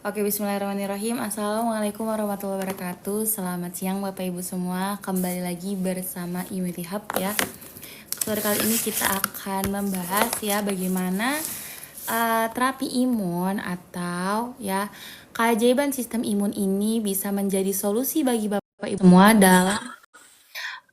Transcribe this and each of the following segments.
Oke, bismillahirrahmanirrahim. Assalamualaikum warahmatullahi wabarakatuh. Selamat siang Bapak Ibu semua. Kembali lagi bersama Immunity Hub ya. Sore kali ini kita akan membahas ya bagaimana terapi imun atau ya keajaiban sistem imun ini bisa menjadi solusi bagi Bapak Ibu semua dalam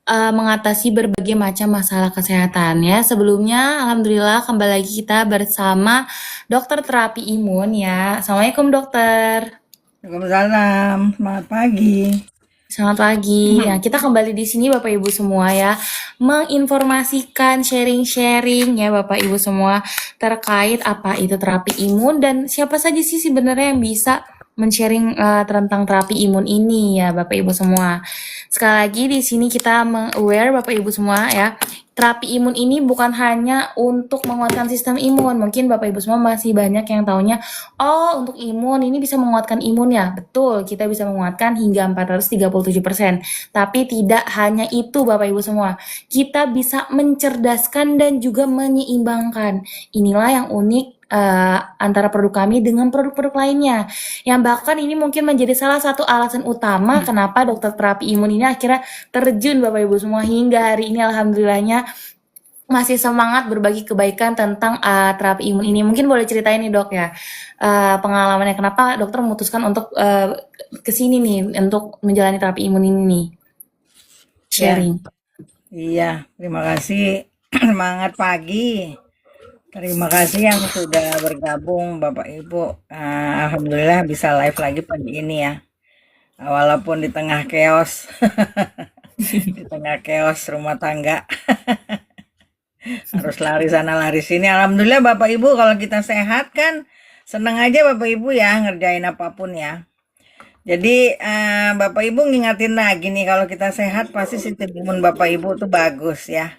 mengatasi berbagai macam masalah kesehatan ya. Sebelumnya, alhamdulillah kembali lagi kita bersama dokter terapi imun ya. Assalamualaikum dokter. Waalaikumsalam, selamat pagi. Selamat pagi. Ya, kita kembali di sini Bapak Ibu semua ya, menginformasikan sharing-sharing ya Bapak Ibu semua terkait apa itu terapi imun dan siapa saja sih sebenarnya yang bisa men-sharing tentang terapi imun ini ya Bapak Ibu semua. Sekali lagi di sini kita meng-aware Bapak Ibu semua ya, terapi imun ini bukan hanya untuk menguatkan sistem imun. Mungkin Bapak Ibu semua masih banyak yang taunya, oh untuk imun ini bisa menguatkan imun ya. Betul, kita bisa menguatkan hingga 437%. Tapi tidak hanya itu Bapak Ibu semua. Kita bisa mencerdaskan dan juga menyeimbangkan. Inilah yang unik antara produk kami dengan produk-produk lainnya. Yang bahkan ini mungkin menjadi salah satu alasan utama kenapa dokter terapi imun ini akhirnya terjun Bapak Ibu semua hingga hari ini alhamdulillahnya masih semangat berbagi kebaikan tentang terapi imun ini. Mungkin boleh ceritain nih dok ya pengalamannya kenapa dokter memutuskan untuk kesini nih untuk menjalani terapi imun ini nih. Ya, Sharing. iya, terima kasih. Semangat pagi. Terima kasih yang sudah bergabung, Bapak Ibu. Alhamdulillah bisa live lagi pagi ini ya. Walaupun di tengah chaos, di tengah chaos rumah tangga, harus lari sana lari sini. Alhamdulillah Bapak Ibu kalau kita sehat kan seneng aja Bapak Ibu ya ngerjain apapun ya. Jadi Bapak Ibu ngingatin lagi nih kalau kita sehat pasti sistem imun Bapak Ibu tuh bagus ya.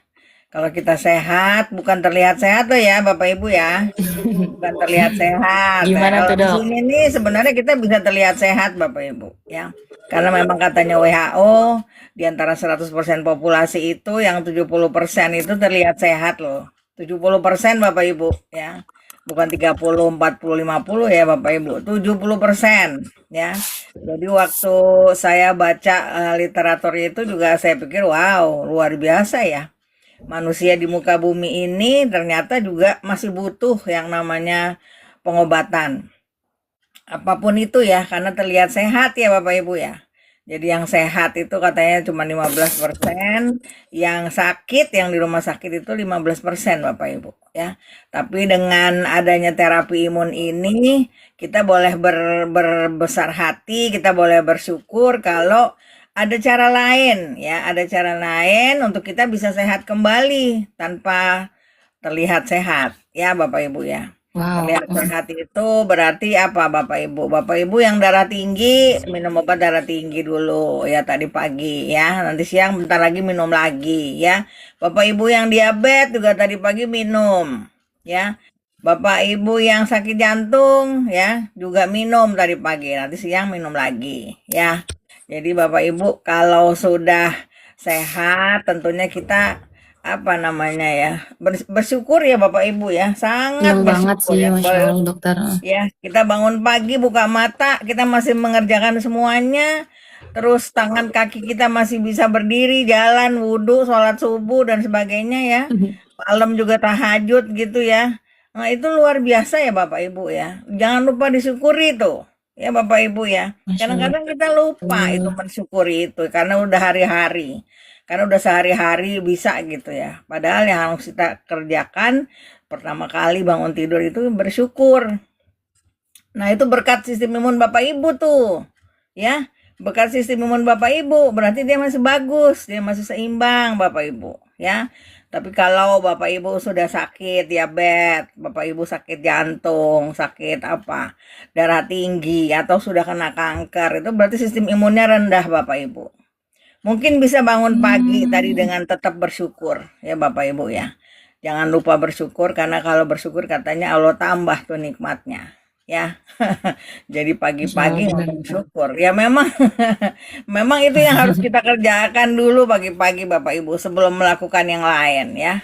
Kalau kita sehat bukan terlihat sehat tuh ya Bapak Ibu ya. Bukan terlihat sehat. Nah, Gimana kalau tuh di dok? sini nih sebenarnya kita bisa terlihat sehat Bapak Ibu ya. Karena memang katanya WHO di antara 100% populasi itu yang 70% itu terlihat sehat loh. 70% Bapak Ibu ya. Bukan 30, 40, 50 ya Bapak Ibu. 70% ya. Jadi waktu saya baca literatur itu juga saya pikir wow, luar biasa ya. Manusia di muka bumi ini ternyata juga masih butuh yang namanya pengobatan. Apapun itu ya, karena terlihat sehat ya Bapak Ibu ya. Jadi yang sehat itu katanya cuma 15%, yang sakit yang di rumah sakit itu 15% Bapak Ibu ya. Tapi dengan adanya terapi imun ini kita boleh berbesar hati, kita boleh bersyukur kalau ada cara lain ya, ada cara lain untuk kita bisa sehat kembali tanpa terlihat sehat ya Bapak Ibu ya. Wow. Terlihat sehat itu berarti apa Bapak Ibu? Bapak Ibu yang darah tinggi minum obat darah tinggi dulu ya tadi pagi ya. Nanti siang bentar lagi minum lagi ya. Bapak Ibu yang diabetes juga tadi pagi minum ya. Bapak Ibu yang sakit jantung ya juga minum tadi pagi. Nanti siang minum lagi ya. Jadi Bapak Ibu kalau sudah sehat tentunya kita apa namanya ya bersyukur ya Bapak Ibu ya Seneng sangat banget bersyukur sih ya Masya Allah dokter. ya kita bangun pagi buka mata kita masih mengerjakan semuanya terus tangan kaki kita masih bisa berdiri jalan wudhu sholat subuh dan sebagainya ya malam juga tahajud gitu ya. Nah itu luar biasa ya Bapak Ibu ya jangan lupa disyukuri tuh ya Bapak Ibu ya Masya kadang-kadang kita lupa itu Allah. mensyukuri itu karena udah hari-hari karena udah sehari-hari bisa gitu ya. Padahal yang harus kita kerjakan pertama kali bangun tidur itu bersyukur. Nah, itu berkat sistem imun Bapak Ibu tuh. Ya, berkat sistem imun Bapak Ibu berarti dia masih bagus, dia masih seimbang Bapak Ibu, ya. Tapi kalau Bapak Ibu sudah sakit diabetes, Bapak Ibu sakit jantung, sakit apa, darah tinggi atau sudah kena kanker, itu berarti sistem imunnya rendah Bapak Ibu. Mungkin bisa bangun pagi tadi Hmm. dengan tetap bersyukur ya Bapak Ibu ya. Jangan lupa bersyukur karena kalau bersyukur katanya Allah tambah tuh nikmatnya ya. Jadi Masya Allah pagi-pagi ngomong benar-benar. syukur. Ya memang memang itu yang harus kita kerjakan dulu pagi-pagi Bapak Ibu sebelum melakukan yang lain ya.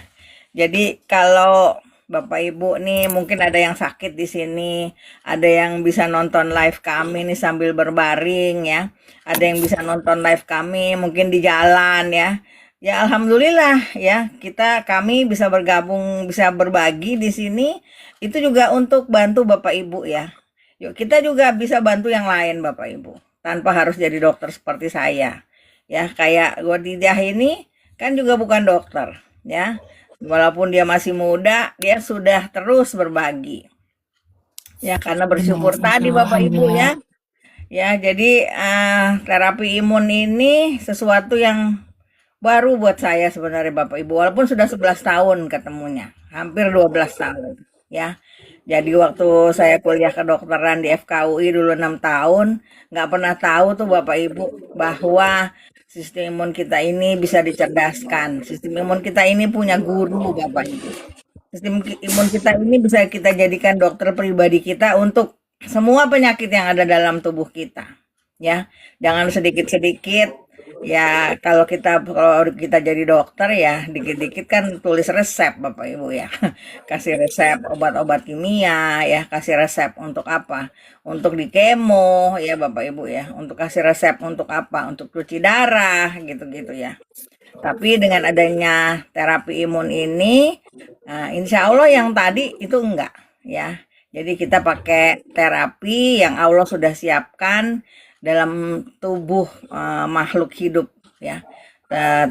Jadi kalau Bapak Ibu nih mungkin ada yang sakit di sini, ada yang bisa nonton live kami nih sambil berbaring ya. Ada yang bisa nonton live kami mungkin di jalan ya. Ya alhamdulillah ya, kami bisa bergabung, bisa berbagi di sini itu juga untuk bantu Bapak Ibu ya. Yuk kita juga bisa bantu yang lain Bapak Ibu, tanpa harus jadi dokter seperti saya. Ya, kayak Godidah ini kan juga bukan dokter ya. Walaupun dia masih muda, dia sudah terus berbagi. Ya, karena Benar, bersyukur Masya tadi Allah, Bapak Ibu Alhamdulillah. ya. Ya, jadi terapi imun ini sesuatu yang baru buat saya sebenarnya Bapak Ibu. Walaupun sudah 11 tahun ketemunya, hampir 12 tahun ya. Jadi waktu saya kuliah kedokteran di FKUI dulu 6 tahun, nggak pernah tahu tuh Bapak Ibu bahwa sistem imun kita ini bisa dicerdaskan. Sistem imun kita ini punya guru Bapak Ibu. Sistem imun kita ini bisa kita jadikan dokter pribadi kita untuk semua penyakit yang ada dalam tubuh kita. Ya, jangan sedikit-sedikit. Ya, kalau kita jadi dokter ya dikit-dikit kan tulis resep Bapak Ibu ya. Kasih resep obat-obat kimia ya, kasih resep untuk apa? Untuk di kemo ya Bapak Ibu ya. Untuk kasih resep untuk apa? Untuk cuci darah gitu-gitu ya. Tapi dengan adanya terapi imun ini, insya Allah yang tadi itu enggak ya. Jadi kita pakai terapi yang Allah sudah siapkan dalam tubuh makhluk hidup ya.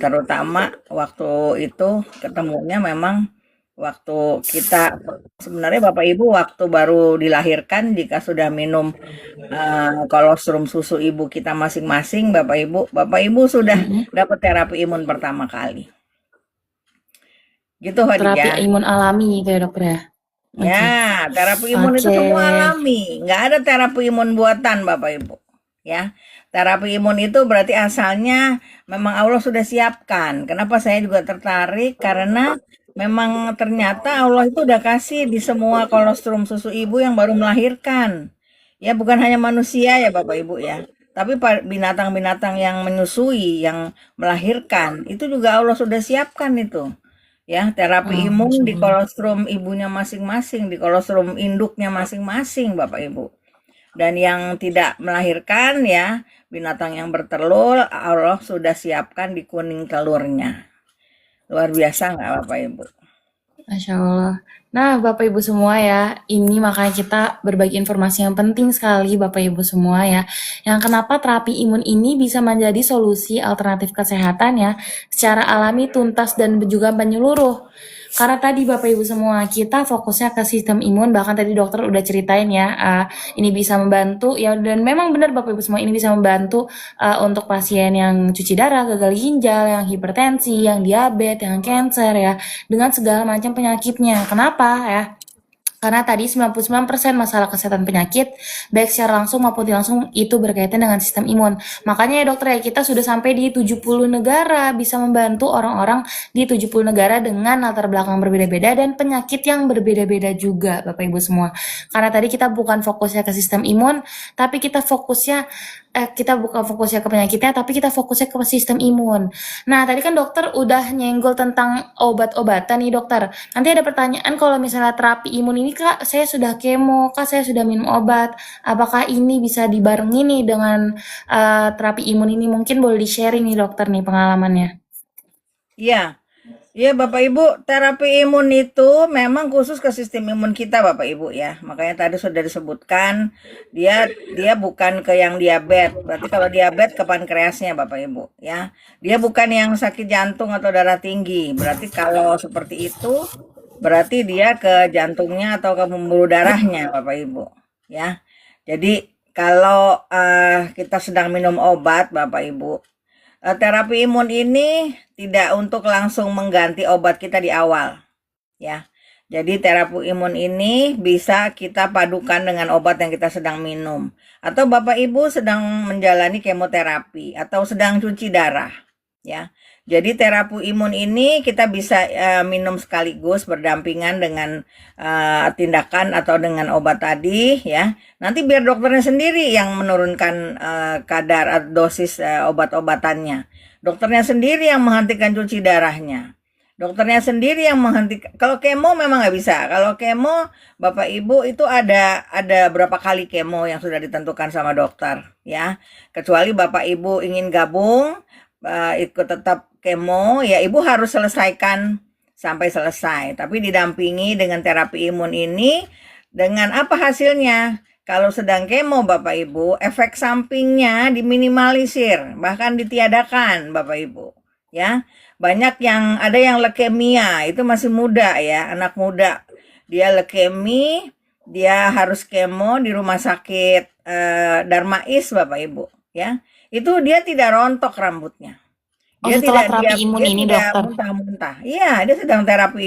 Terutama waktu itu ketemunya memang waktu kita sebenarnya Bapak Ibu waktu baru dilahirkan jika sudah minum kolostrum susu ibu kita masing-masing Bapak Ibu sudah Mm-mm. dapat terapi imun pertama kali. Gitu Terapi Khadijah. imun alami gitu ya dokter ya. Oke. Ya, terapi imun itu Oke. semua alami, nggak ada terapi imun buatan Bapak Ibu. Ya, terapi imun itu berarti asalnya memang Allah sudah siapkan. Kenapa saya juga tertarik? Karena memang ternyata Allah itu udah kasih di semua kolostrum susu ibu yang baru melahirkan. Ya, bukan hanya manusia ya Bapak Ibu ya. Tapi binatang-binatang yang menyusui, yang melahirkan, itu juga Allah sudah siapkan itu. Ya, terapi Oh, imun Masya di Allah. kolostrum ibunya masing-masing, di kolostrum induknya masing-masing, Bapak Ibu. Dan yang tidak melahirkan ya, binatang yang bertelur, Allah sudah siapkan di kuning telurnya. Luar biasa nggak Bapak Ibu? Masya Allah. Nah, Bapak Ibu semua ya, ini makanya kita berbagi informasi yang penting sekali Bapak Ibu semua ya. Yang kenapa terapi imun ini bisa menjadi solusi alternatif kesehatan ya, secara alami, tuntas, dan juga menyeluruh. Karena tadi Bapak Ibu semua, kita fokusnya ke sistem imun, bahkan tadi dokter udah ceritain ya, ini bisa membantu, ya dan memang benar Bapak Ibu semua, ini bisa membantu untuk pasien yang cuci darah, gagal ginjal, yang hipertensi, yang diabetes, yang cancer ya, dengan segala macam penyakitnya. Kenapa ya? Karena tadi 99% masalah kesehatan penyakit, baik secara langsung maupun tidak langsung, itu berkaitan dengan sistem imun. Makanya ya dokter ya, kita sudah sampai di 70 negara, bisa membantu orang-orang di 70 negara dengan latar belakang berbeda-beda dan penyakit yang berbeda-beda juga, Bapak Ibu semua. Karena tadi kita bukan fokusnya ke sistem imun, tapi kita bukan fokusnya ke penyakitnya, tapi kita fokusnya ke sistem imun. Nah, tadi kan dokter udah nyenggol tentang obat-obatan nih dokter. Nanti ada pertanyaan kalau misalnya terapi imun ini kak, saya sudah kemo, kak saya sudah minum obat. Apakah ini bisa dibarengi nih dengan terapi imun ini? Mungkin boleh di-sharing nih dokter nih pengalamannya. Iya, iya Bapak Ibu, terapi imun itu memang khusus ke sistem imun kita Bapak Ibu ya. Makanya tadi sudah disebutkan dia dia bukan ke yang diabetes. Berarti kalau diabetes ke pankreasnya Bapak Ibu ya. Dia bukan yang sakit jantung atau darah tinggi. Berarti kalau seperti itu berarti dia ke jantungnya atau ke pembuluh darahnya Bapak Ibu ya. Jadi kalau kita sedang minum obat Bapak Ibu, terapi imun ini tidak untuk langsung mengganti obat kita di awal, ya. Jadi terapi imun ini bisa kita padukan dengan obat yang kita sedang minum. Atau Bapak Ibu sedang menjalani kemoterapi atau sedang cuci darah, ya. Jadi terapi imun ini kita bisa minum sekaligus berdampingan dengan tindakan atau dengan obat tadi, ya. Nanti biar dokternya sendiri yang menurunkan kadar dosis obat-obatannya. Dokternya sendiri yang menghentikan cuci darahnya. Dokternya sendiri yang menghentikan. Kalau kemo memang nggak bisa. Kalau kemo, Bapak Ibu itu ada berapa kali kemo yang sudah ditentukan sama dokter, ya. Kecuali Bapak Ibu ingin gabung, ikut tetap kemo, ya Ibu harus selesaikan sampai selesai. Tapi didampingi dengan terapi imun ini, dengan apa hasilnya? Kalau sedang kemo Bapak Ibu, efek sampingnya diminimalisir, bahkan ditiadakan Bapak Ibu. Ya, banyak yang ada yang leukemia, itu masih muda ya, anak muda. Dia leukemia, dia harus kemo di rumah sakit Darmais Bapak Ibu, ya. Itu dia tidak rontok rambutnya. Oh, Dia setelah tidak terapi imun dia ini, tidak dokter. muntah-muntah. Iya, dia sedang terapi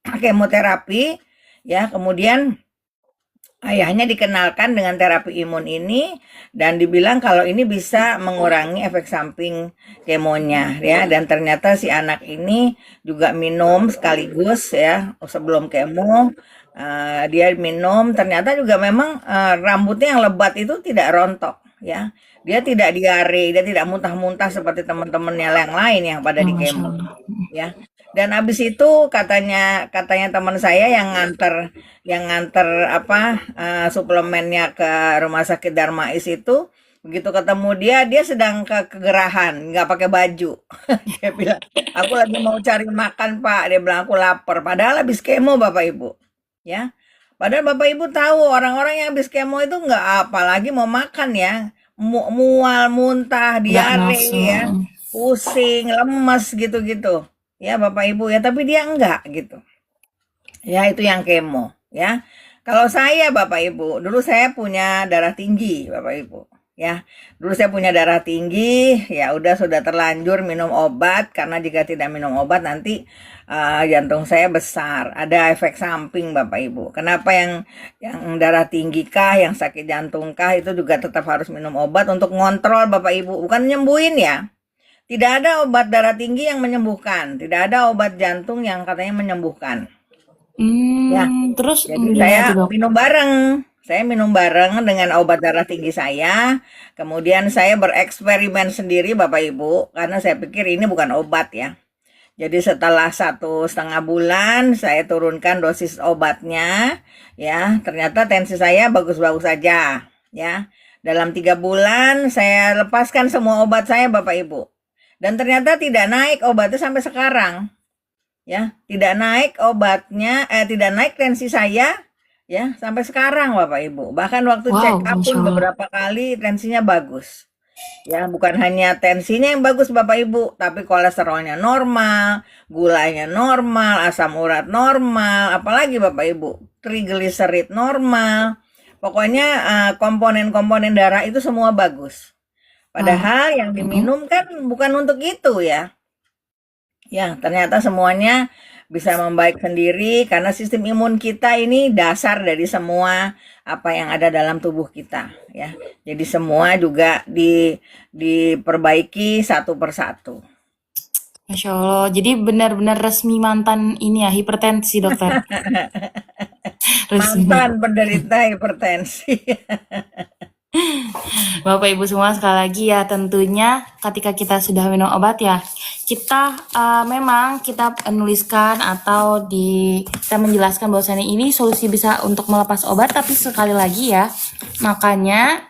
kemoterapi ya, kemudian ayahnya dikenalkan dengan terapi imun ini dan dibilang kalau ini bisa mengurangi efek samping kemonya ya, dan ternyata si anak ini juga minum sekaligus ya sebelum kemo, dia minum ternyata juga memang rambutnya yang lebat itu tidak rontok ya. Dia tidak diare, dia tidak muntah-muntah seperti teman-temannya yang lain yang pada Oh, di Masya kemo Allah. ya. Dan abis itu katanya teman saya yang nganter apa suplemennya ke rumah sakit Darmais itu, begitu ketemu dia sedang kegerahan, nggak pakai baju. Dia bilang, aku lagi mau cari makan Pak. Dia bilang aku lapar. Padahal habis kemo Bapak Ibu, ya. Padahal Bapak Ibu tahu orang-orang yang habis kemo itu nggak apalagi mau makan ya, mual, muntah, Nggak diare nafsu. ya, pusing, lemes gitu-gitu. Ya Bapak Ibu ya, tapi dia enggak gitu. Ya, itu yang kemo, ya. Kalau saya Bapak Ibu, dulu saya punya darah tinggi, Bapak Ibu, ya. Dulu saya punya darah tinggi, ya udah sudah terlanjur minum obat karena jika tidak minum obat nanti jantung saya besar, ada efek samping Bapak Ibu. Kenapa yang darah tinggi kah, yang sakit jantung kah itu juga tetap harus minum obat untuk ngontrol Bapak Ibu, bukan nyembuhin ya. Tidak ada obat darah tinggi yang menyembuhkan, tidak ada obat jantung yang katanya menyembuhkan. Ya, Terus jadi gimana saya tuh, dok? minum bareng. Saya minum bareng dengan obat darah tinggi saya. Kemudian saya bereksperimen sendiri Bapak Ibu, karena saya pikir ini bukan obat ya. Jadi setelah 1,5 bulan saya turunkan dosis obatnya, ya ternyata tensi saya bagus-bagus saja, ya. Dalam 3 bulan saya lepaskan semua obat saya Bapak Ibu, dan ternyata tidak naik obatnya sampai sekarang. Ya, tidak naik obatnya, tidak naik tensi saya, ya, sampai sekarang Bapak Ibu. Bahkan waktu check Wow, up Masya pun Allah. beberapa kali tensinya bagus. Ya, bukan hanya tensinya yang bagus Bapak Ibu, tapi kolesterolnya normal, gulanya normal, asam urat normal, apalagi Bapak Ibu, trigliserid normal. Pokoknya komponen-komponen darah itu semua bagus. Wow. Padahal yang Mm-mm. diminum kan bukan untuk itu ya. Ya, ternyata semuanya bisa membaik sendiri karena sistem imun kita ini dasar dari semua apa yang ada dalam tubuh kita, ya. Jadi semua juga diperbaiki satu persatu. Masya Allah. Jadi benar-benar resmi mantan ini ya, hipertensi, dokter. Resmi. Mantan penderita hipertensi. Bapak Ibu semua sekali lagi ya, tentunya ketika kita sudah minum obat ya, kita memang kita menuliskan atau kita menjelaskan bahwasannya ini solusi bisa untuk melepas obat, tapi sekali lagi ya, makanya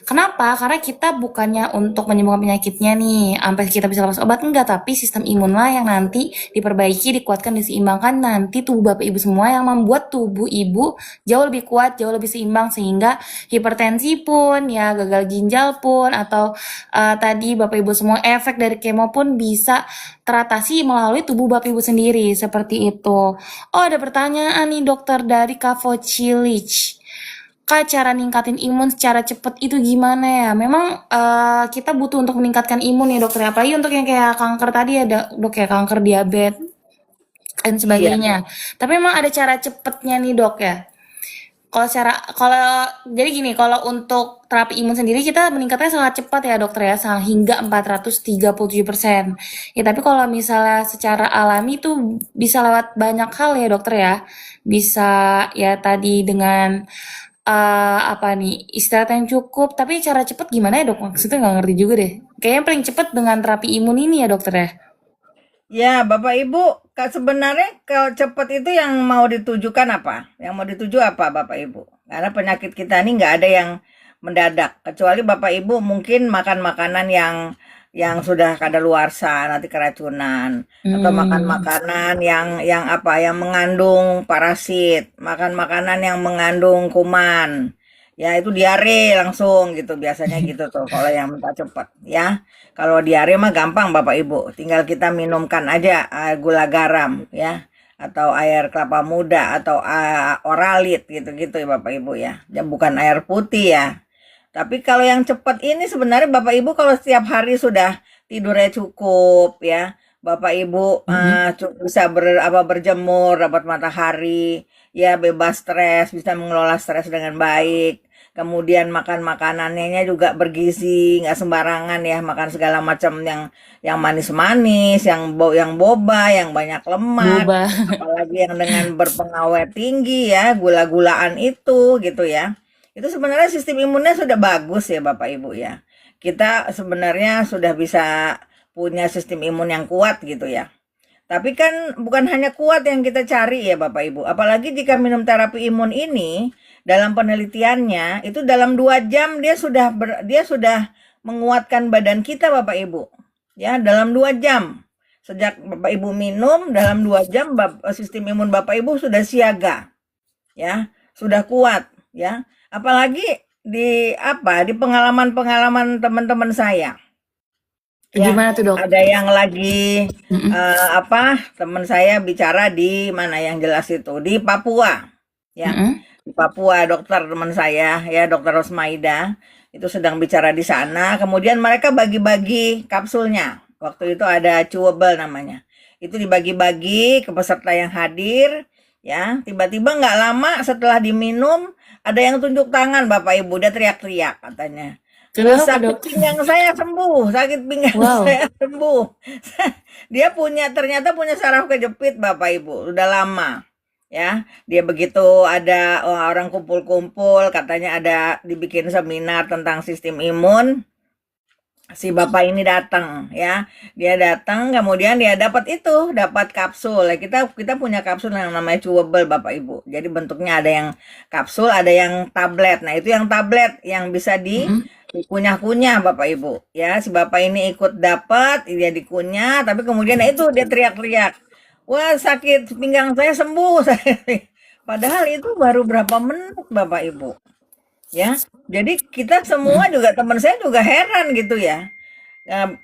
kenapa? Karena kita bukannya untuk menyembuhkan penyakitnya nih, sampai kita bisa lepas obat enggak, tapi sistem imun lah yang nanti diperbaiki, dikuatkan, diseimbangkan nanti tubuh Bapak Ibu semua yang membuat tubuh Ibu jauh lebih kuat, jauh lebih seimbang sehingga hipertensi pun ya, gagal ginjal pun atau tadi Bapak Ibu semua efek dari kemo pun bisa teratasi melalui tubuh Bapak Ibu sendiri seperti itu. Oh, ada pertanyaan nih dokter dari Kavo Cilich. Kak, cara ningkatin imun secara cepat itu gimana ya? Memang kita butuh untuk meningkatkan imun ya dokter, apalagi untuk yang kayak kanker tadi ya dok ya, kanker diabetes dan Iya, sebagainya. Tapi memang ada cara cepetnya nih dok ya. Kalau jadi gini, kalau untuk terapi imun sendiri kita meningkatnya sangat cepat ya dokter ya, hingga 437%. Ya tapi kalau misalnya secara alami itu bisa lewat banyak hal ya dokter ya. Bisa ya tadi dengan apa nih, istirahat yang cukup. Tapi cara cepet gimana ya dok? Maksudnya nggak ngerti juga deh. Kayaknya paling cepet dengan terapi imun ini ya dokter ya. Ya, Bapak Ibu, sebenarnya kalau cepat itu yang mau ditujukan apa? Yang mau dituju apa, Bapak Ibu? Karena penyakit kita ini nggak ada yang mendadak, kecuali Bapak Ibu mungkin makan makanan yang sudah kadaluarsa, nanti keracunan, atau makan Hmm, makanan yang apa? Yang mengandung parasit, makan makanan yang mengandung kuman. Ya, itu diare langsung gitu, biasanya gitu tuh kalau yang minta cepat, ya. Kalau diare mah gampang Bapak Ibu, tinggal kita minumkan aja gula garam ya, atau air kelapa muda atau oralit gitu-gitu ya Bapak Ibu ya. Ya bukan air putih ya. Tapi kalau yang cepat ini sebenarnya Bapak Ibu kalau setiap hari sudah tidurnya cukup ya, Bapak Ibu mm-mm. bisa berjemur, dapat matahari, ya bebas stres, bisa mengelola stres dengan baik. Kemudian makan makanannya juga bergizi, nggak sembarangan ya makan segala macam yang manis-manis, yang boba, yang banyak lemak, Boba. apalagi yang dengan berpengawet tinggi ya, gula-gulaan itu gitu ya. Itu sebenarnya sistem imunnya sudah bagus ya Bapak Ibu ya. Kita sebenarnya sudah bisa punya sistem imun yang kuat gitu ya. Tapi kan bukan hanya kuat yang kita cari ya Bapak Ibu. Apalagi jika minum terapi imun ini, dalam penelitiannya itu dalam 2 jam dia sudah menguatkan badan kita Bapak Ibu. Ya, dalam 2 jam. Sejak Bapak Ibu minum, dalam 2 jam sistem imun Bapak Ibu sudah siaga ya, sudah kuat ya. Apalagi di pengalaman-pengalaman teman-teman saya ya, Gimana tuh, Dok? ada yang lagi Mm-mm. teman saya bicara di mana yang jelas itu di Papua ya. Mm-mm. Di Papua dokter teman saya ya, Dokter Rosmaida itu sedang bicara di sana, kemudian mereka bagi-bagi kapsulnya. Waktu itu ada chewable namanya, itu dibagi-bagi ke peserta yang hadir ya. Tiba-tiba nggak lama setelah diminum ada yang tunjuk tangan Bapak Ibu, dia teriak-teriak katanya, Kenapa, sakit Dok? pinggang saya sembuh, sakit pinggang Wow. saya sembuh. Dia ternyata punya saraf kejepit Bapak Ibu, udah lama. Ya, dia begitu ada orang kumpul-kumpul, katanya ada dibikin seminar tentang sistem imun, si bapak ini datang ya, dia datang kemudian dia dapat kapsul ya. Kita punya kapsul yang namanya chewable Bapak Ibu, jadi bentuknya ada yang kapsul ada yang tablet. Nah itu yang tablet yang bisa Mm-mm. dikunyah-kunyah Bapak Ibu ya. Si bapak ini ikut dapat, dia dikunyah, tapi kemudian itu dia teriak-teriak, wah sakit pinggang saya sembuh. Padahal itu baru berapa menit Bapak Ibu ya. Jadi kita semua Mm-mm. juga, teman saya juga heran gitu ya.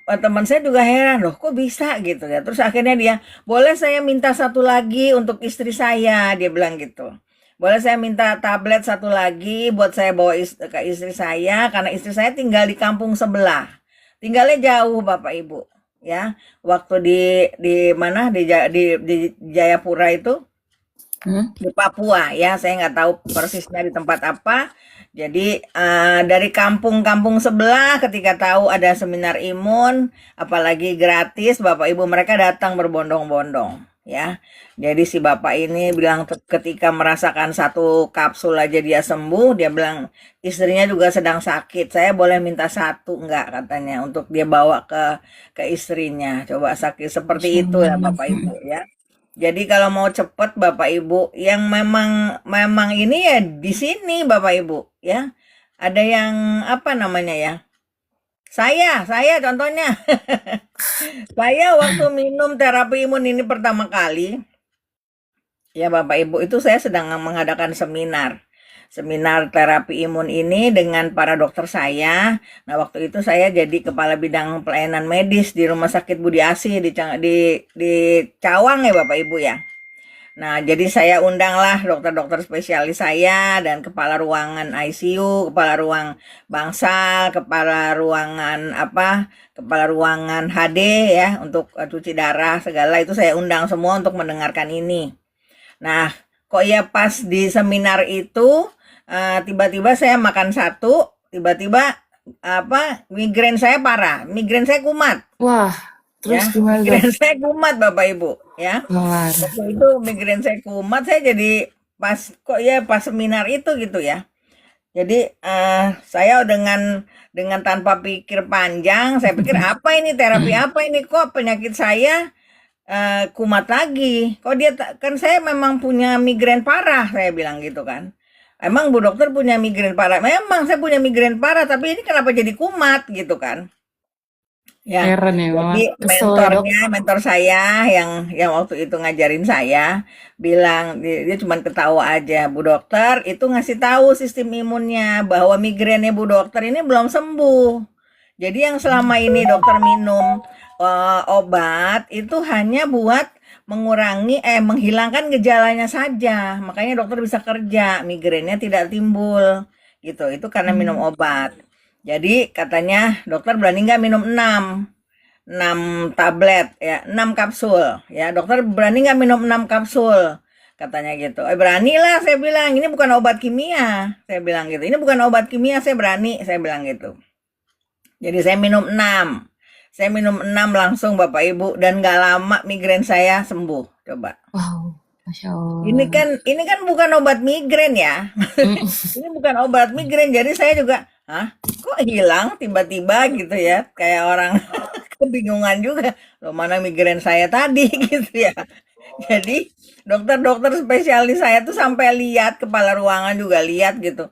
Teman saya juga heran, loh kok bisa gitu ya. Terus akhirnya dia, boleh saya minta satu lagi untuk istri saya, dia bilang gitu. Boleh saya minta tablet satu lagi buat saya bawa ke istri saya, karena istri saya tinggal di kampung sebelah. Tinggalnya jauh Bapak Ibu. Ya, waktu di mana di Jayapura itu, Mm-mm. di Papua ya, saya nggak tahu persisnya di tempat apa. Jadi dari kampung-kampung sebelah ketika tahu ada seminar imun, apalagi gratis, Bapak Ibu mereka datang berbondong-bondong ya. Jadi si Bapak ini bilang ketika merasakan satu kapsul aja dia sembuh, dia bilang istrinya juga sedang sakit. Saya boleh minta satu enggak katanya untuk dia bawa ke istrinya. Coba sakit seperti Masya itu ya Allah. Bapak Ibu Mm-mm. ya. Jadi kalau mau cepet Bapak Ibu, yang memang memang ini ya di sini Bapak Ibu ya. Ada yang apa namanya ya? Saya contohnya, saya waktu minum terapi imun ini pertama kali, ya Bapak Ibu, itu saya sedang mengadakan seminar. Seminar terapi imun ini dengan para dokter saya. Nah, waktu itu saya jadi kepala bidang pelayanan medis di Rumah Sakit Budi Asih di Cawang ya Bapak Ibu ya. Nah, jadi saya undanglah dokter-dokter spesialis saya dan kepala ruangan ICU, kepala ruang bangsal, kepala ruangan kepala ruangan HD ya untuk cuci darah segala itu saya undang semua untuk mendengarkan ini. Nah, kok ya pas di seminar itu tiba-tiba saya makan satu, tiba-tiba migrain saya parah, migrain saya kumat Wah, terus ya, gimana, Dok? migrain saya kumat Bapak Ibu ya. Kelar. Waktu itu migrain saya kumat, saya jadi pas seminar itu gitu ya. Jadi saya dengan tanpa pikir panjang, saya pikir apa ini terapi Mm-mm. apa ini kok penyakit saya kumat lagi. Kok dia kan saya memang punya migrain parah, saya bilang gitu kan. Emang Bu Dokter punya migrain parah? Memang saya punya migrain parah, tapi ini kenapa jadi kumat gitu kan? Ya, Heran ya mama. jadi Kesel ya dok. mentor saya yang waktu itu ngajarin saya bilang dia cuman ketawa aja, Bu Dokter itu ngasih tahu sistem imunnya bahwa migrainnya Bu Dokter ini belum sembuh. Jadi yang selama ini dokter minum obat itu hanya buat menghilangkan gejalanya saja. Makanya dokter bisa kerja, migrainnya tidak timbul gitu. Itu karena minum Hmm. obat. Jadi katanya dokter berani nggak minum 6 tablet ya, 6 kapsul ya. Dokter berani nggak minum 6 kapsul? Katanya gitu. Beranilah saya bilang, ini bukan obat kimia. Saya bilang gitu. Ini bukan obat kimia, saya berani, saya bilang gitu. Jadi saya minum 6. Saya minum 6 langsung Bapak Ibu dan nggak lama migrain saya sembuh. Coba. Wow, masya Allah. Ini kan bukan obat migrain ya. Mm. Ini bukan obat migrain. Jadi saya juga, hah? Kok hilang tiba-tiba gitu ya? Kayak orang kebingungan juga. Loh mana migrain saya tadi gitu ya. Jadi dokter-dokter spesialis saya tuh sampai lihat, kepala ruangan juga lihat gitu.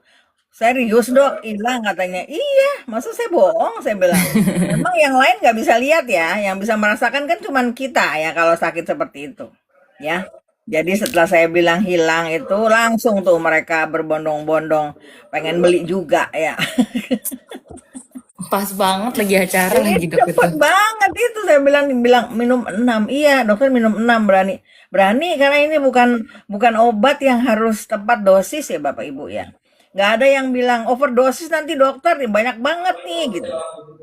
Serius dok, hilang katanya. Iya, masa saya bohong, saya bilang. Memang yang lain nggak bisa lihat ya, yang bisa merasakan kan cuman kita ya kalau sakit seperti itu. Ya, jadi setelah saya bilang hilang itu langsung tuh mereka berbondong-bondong pengen beli juga ya. Pas banget lagi acara Ini lagi dok itu. cepet banget itu saya bilang bilang minum 6. Iya, dokter minum 6 berani. Berani karena ini bukan bukan obat yang harus tepat dosis ya Bapak Ibu ya. Nggak ada yang bilang overdosis nanti dokter nih banyak banget nih gitu.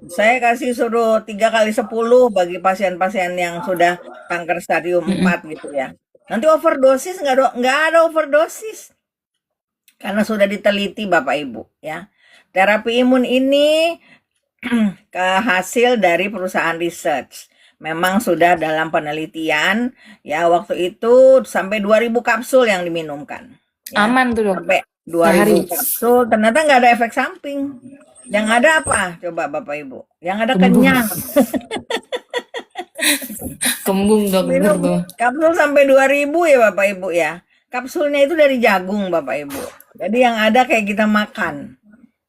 Saya kasih suruh 3 kali 10 bagi pasien-pasien yang sudah kanker stadium Mm-mm. 4 gitu ya. Nanti overdosis nggak ada overdosis karena sudah diteliti Bapak Ibu ya. Terapi imun ini ke hasil dari perusahaan research. Memang sudah dalam penelitian ya waktu itu sampai 2000 kapsul yang diminumkan ya. Aman tuh dok. Sampai Sehari 2000 kapsul ternyata nggak ada efek samping. Yang ada apa? Coba Bapak Ibu. Yang ada kembung, kenyang. kembung dok denger Minum tuh. kapsul sampai 2000 ya Bapak Ibu ya. Kapsulnya itu dari jagung Bapak Ibu. Jadi yang ada kayak kita makan.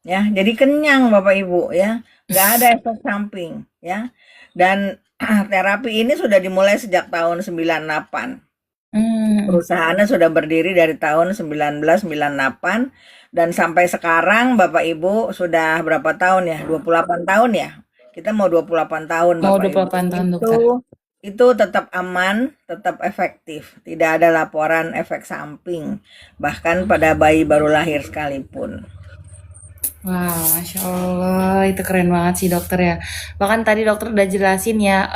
Ya, jadi kenyang Bapak Ibu ya. Nggak ada efek samping ya. Dan terapi ini sudah dimulai sejak tahun 98. Hmm. Perusahaannya sudah berdiri dari tahun 1998 dan sampai sekarang Bapak Ibu sudah berapa tahun ya? 28 tahun ya. Kita mau 28 tahun Mau Bapak Ibu. 28 tahun dokter. Itu tetap aman, tetap efektif. Tidak ada laporan efek samping. Bahkan pada bayi baru lahir sekalipun. Wah, Masya Allah, itu keren banget sih dokter ya. Bahkan tadi dokter udah jelasin ya,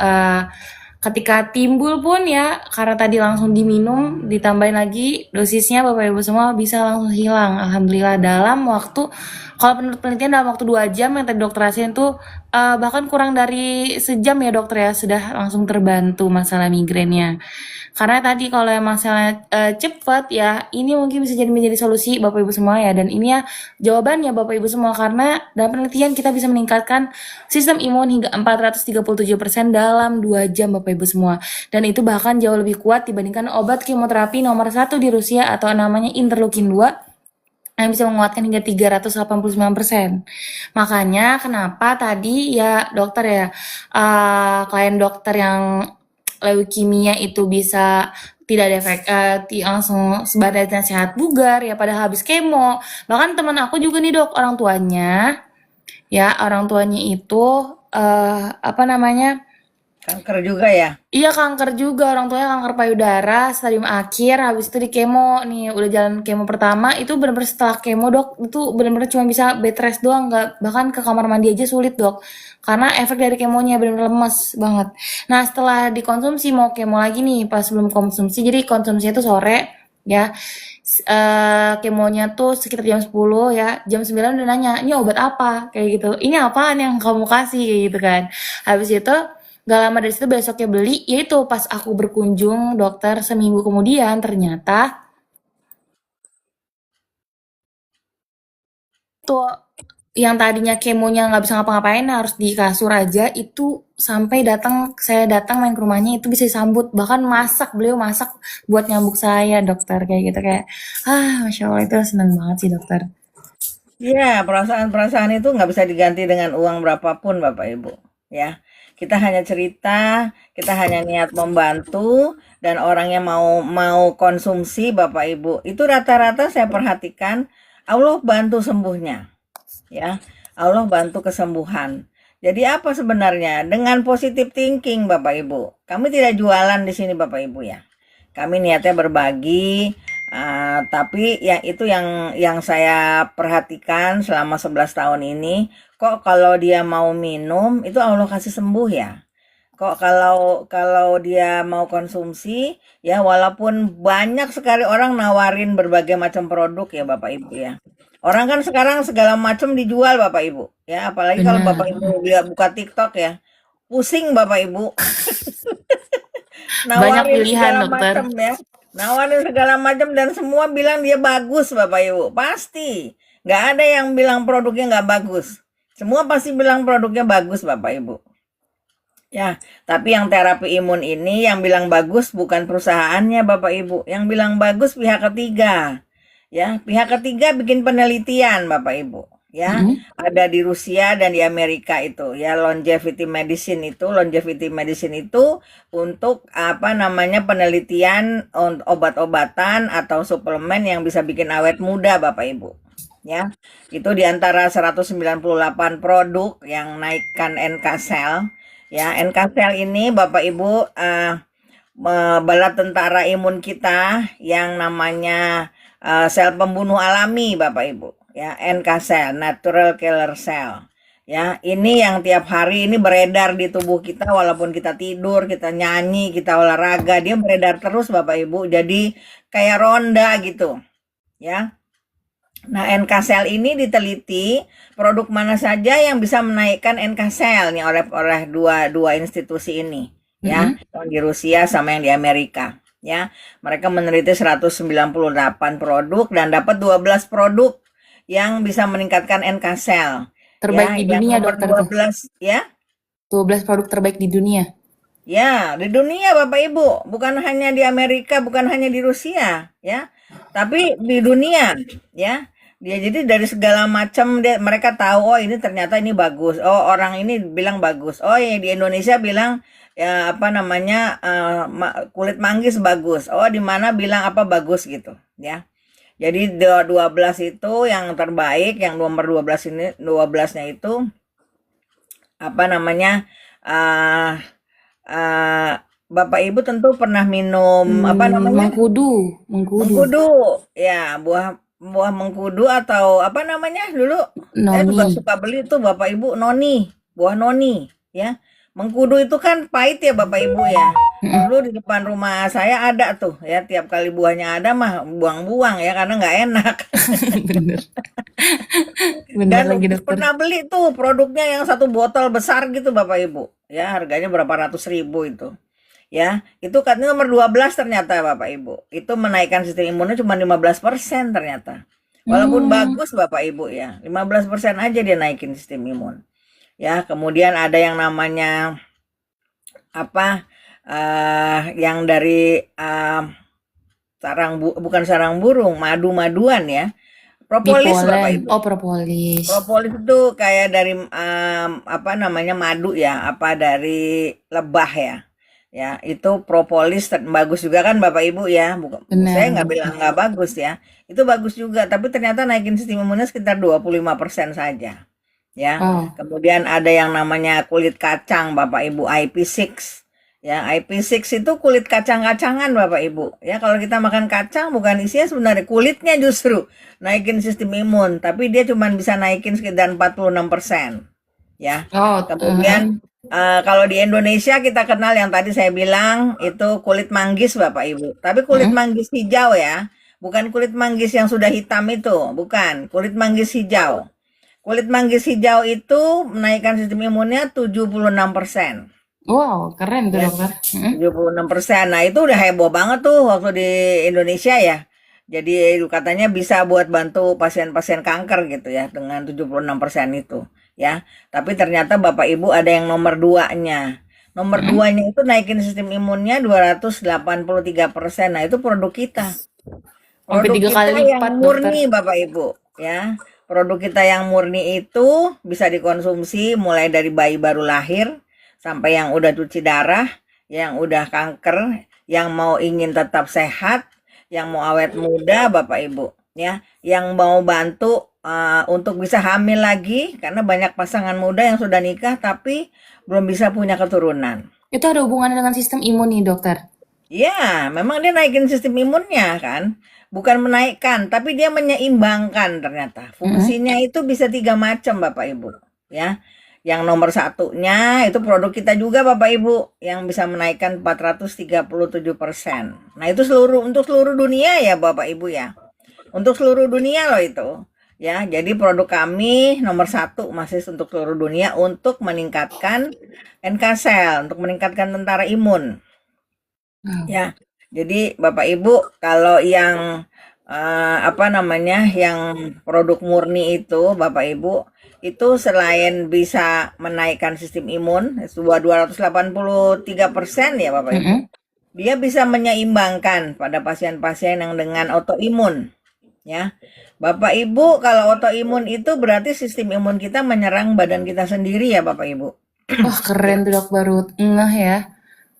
ketika timbul pun ya, karena tadi langsung diminum, ditambahin lagi dosisnya Bapak Ibu semua bisa langsung hilang. Alhamdulillah dalam waktu, kalau menurut penelitian dalam waktu 2 jam yang tadi dokter rasain tuh, bahkan kurang dari sejam ya dokter ya, sudah langsung terbantu masalah migrainnya. Karena tadi kalau yang masalah cepat ya, ini mungkin bisa jadi menjadi solusi Bapak Ibu semua ya. Dan ini ya jawabannya Bapak Ibu semua karena dalam penelitian kita bisa meningkatkan sistem imun hingga 437% dalam 2 jam Bapak Ibu semua. Dan itu bahkan jauh lebih kuat dibandingkan obat kemoterapi nomor 1 di Rusia atau namanya interleukin 2 yang bisa menguatkan hingga 389%. Makanya kenapa tadi ya dokter ya, klien dokter yang leukemia itu bisa tidak ada efek, langsung badannya sehat bugar ya padahal habis kemo. Bahkan teman aku juga nih dok, orang tuanya itu apa namanya? Kanker juga ya. Iya kanker juga, orang tuanya kanker payudara stadium akhir, habis itu di kemo nih, udah jalan kemo pertama, itu bener-bener setelah kemo dok, itu bener-bener cuma bisa bed rest doang, nggak, bahkan ke kamar mandi aja sulit dok, karena efek dari kemonya bener-bener lemes banget. Nah setelah dikonsumsi mau kemo lagi nih, pas belum konsumsi, jadi konsumsinya tuh sore, ya, kemonya tuh sekitar jam 10 ya, jam 9 udah nanya, ini obat apa? Kayak gitu, ini apaan yang kamu kasih? Kayak gitu kan. Habis itu gak lama dari situ besoknya beli, yaitu pas aku berkunjung dokter seminggu kemudian ternyata tuh yang tadinya kemonya nggak bisa ngapa-ngapain harus di kasur aja itu sampai saya datang main ke rumahnya itu bisa disambut bahkan beliau masak buat nyambuk saya dokter kayak gitu kayak masya Allah itu seneng banget sih dokter. Iya, perasaan-perasaan itu nggak bisa diganti dengan uang berapapun, Bapak Ibu. Ya, kita hanya cerita, kita hanya niat membantu, dan orang yang mau mau konsumsi, Bapak Ibu, itu rata-rata saya perhatikan Allah bantu sembuhnya. Ya, Allah bantu kesembuhan. Jadi apa sebenarnya? Dengan positive thinking, Bapak Ibu. Kami tidak jualan di sini, Bapak Ibu ya. Kami niatnya berbagi, tapi yang saya perhatikan selama 11 tahun ini, kok kalau dia mau minum itu Allah kasih sembuh ya. Kok kalau kalau dia mau konsumsi ya walaupun banyak sekali orang nawarin berbagai macam produk ya Bapak Ibu ya. Orang kan sekarang segala macam dijual Bapak Ibu ya, apalagi kalau Benar. Bapak Ibu dia buka TikTok ya. Pusing Bapak Ibu. Banyak Nawarin pilihan segala dokter. macam ya. Nawarin segala macam dan semua bilang dia bagus Bapak Ibu. Pasti. Nggak ada yang bilang produknya nggak bagus. Semua pasti bilang produknya bagus Bapak Ibu. Ya, tapi yang terapi imun ini yang bilang bagus bukan perusahaannya Bapak Ibu. Yang bilang bagus pihak ketiga. Ya, pihak ketiga bikin penelitian Bapak Ibu. Ya, Mm-mm. ada di Rusia dan di Amerika itu. Ya, longevity medicine itu untuk apa namanya penelitian obat-obatan atau suplemen yang bisa bikin awet muda Bapak Ibu. Ya, itu di antara 198 produk yang naikkan NK Cell. Ya, NK Cell ini Bapak Ibu bala tentara imun kita yang namanya sel pembunuh alami Bapak Ibu. Ya, NK Cell, natural killer cell. Ya, ini yang tiap hari ini beredar di tubuh kita walaupun kita tidur, kita nyanyi, kita olahraga, dia beredar terus Bapak Ibu. Jadi kayak ronda gitu. Ya. Nah, NK Cell ini diteliti produk mana saja yang bisa menaikkan NK Cell nih oleh dua institusi ini ya, Mm-mm. yang di Rusia sama yang di Amerika ya. Mereka meneliti 198 produk dan dapat 12 produk yang bisa meningkatkan NK Cell Terbaik ya. di Yang dunia nomor dokter tuh. 12 ya. 12 produk terbaik di dunia. Ya, di dunia Bapak Ibu, bukan hanya di Amerika, bukan hanya di Rusia, ya, tapi di dunia, ya. Dia jadi dari segala macam mereka tahu, oh ini ternyata ini bagus, oh orang ini bilang bagus, oh ya di Indonesia bilang ya apa namanya kulit manggis bagus, oh di mana bilang apa bagus gitu, ya. Jadi 12 itu yang terbaik, yang nomor 12 ini 12-nya itu apa namanya uh, Bapak Ibu tentu pernah minum apa namanya? Mengkudu, mengkudu. Mengkudu. Ya, buah buah mengkudu atau apa namanya dulu? Saya juga Noni. suka beli tuh Bapak Ibu noni, buah noni, ya. Mengkudu itu kan pahit ya Bapak Ibu ya. Mm-mm. Dulu di depan rumah saya ada tuh ya, tiap kali buahnya ada mah buang-buang ya karena nggak enak. Bener. Bener Dan lagi dokter. pernah beli tuh produknya yang satu botol besar gitu Bapak Ibu. Ya, harganya berapa ratus ribu itu. Ya, itu katanya nomor 12 ternyata Bapak Ibu. Itu menaikkan sistem imunnya cuma 15% ternyata. Walaupun Hmm, bagus Bapak Ibu ya, 15% aja dia naikin sistem imun. Ya, kemudian ada yang namanya apa yang dari bukan sarang burung, madu-maduan ya. Propolis Bapak bipolen. Ibu. Oh, propolis. Propolis itu kayak dari apa namanya madu ya, apa dari lebah ya. Ya, itu propolis bagus juga kan Bapak Ibu ya. Saya Bener nggak bilang dokter. nggak bagus ya. Itu bagus juga, tapi ternyata naikin sistem imunnya sekitar 25% saja. Ya. Oh, Kemudian ada yang namanya kulit kacang Bapak Ibu IP6. Ya, IP6 itu kulit kacang-kacangan Bapak Ibu. Ya, kalau kita makan kacang bukan isinya sebenarnya kulitnya justru naikin sistem imun, tapi dia cuma bisa naikin sekitar 46%. Ya. oh, Kemudian kalau di Indonesia kita kenal yang tadi saya bilang itu kulit manggis Bapak Ibu. Tapi kulit manggis hijau ya, bukan kulit manggis yang sudah hitam itu, bukan. Kulit manggis hijau. Kulit manggis hijau itu menaikkan sistem imunnya 76%. wow, keren tuh Ya, dokter. Mm-mm. 76%. Nah, itu udah heboh banget tuh waktu di Indonesia ya. Jadi katanya bisa buat bantu pasien-pasien kanker gitu ya dengan 76% itu ya. Tapi ternyata Bapak Ibu ada yang nomor duanya. Nomor Mm-mm. duanya itu naikin sistem imunnya 283%. Nah, itu produk kita. Sampai Produk 3 kali kita yang lipat, dokter. murni Bapak Ibu ya. Produk kita yang murni itu bisa dikonsumsi mulai dari bayi baru lahir sampai yang udah cuci darah, yang udah kanker, yang mau ingin tetap sehat, yang mau awet muda Bapak Ibu ya, yang mau bantu untuk bisa hamil lagi karena banyak pasangan muda yang sudah nikah tapi belum bisa punya keturunan. Itu ada hubungannya dengan sistem imun nih, dokter. Ya, memang dia naikin sistem imunnya kan. Bukan menaikkan, tapi dia menyeimbangkan ternyata. Mm-mm. Fungsinya itu bisa 3 macam Bapak Ibu. Ya, yang nomor satunya itu produk kita juga Bapak Ibu. Yang bisa menaikkan 437%. Nah itu untuk seluruh dunia ya Bapak Ibu ya. Untuk seluruh dunia loh itu. Ya, jadi produk kami nomor satu masih untuk seluruh dunia untuk meningkatkan NK sel, untuk meningkatkan tentara imun. Wow. Ya, jadi Bapak Ibu kalau yang apa namanya, yang produk murni itu Bapak Ibu itu selain bisa menaikkan sistem imun 283% ya Bapak Ibu. Mm-mm. Dia bisa menyeimbangkan pada pasien-pasien yang dengan autoimun ya. Bapak Ibu kalau autoimun itu berarti sistem imun kita menyerang badan kita sendiri ya Bapak Ibu. Wah, keren Ya. tuh, dok. Baru ngeh ya.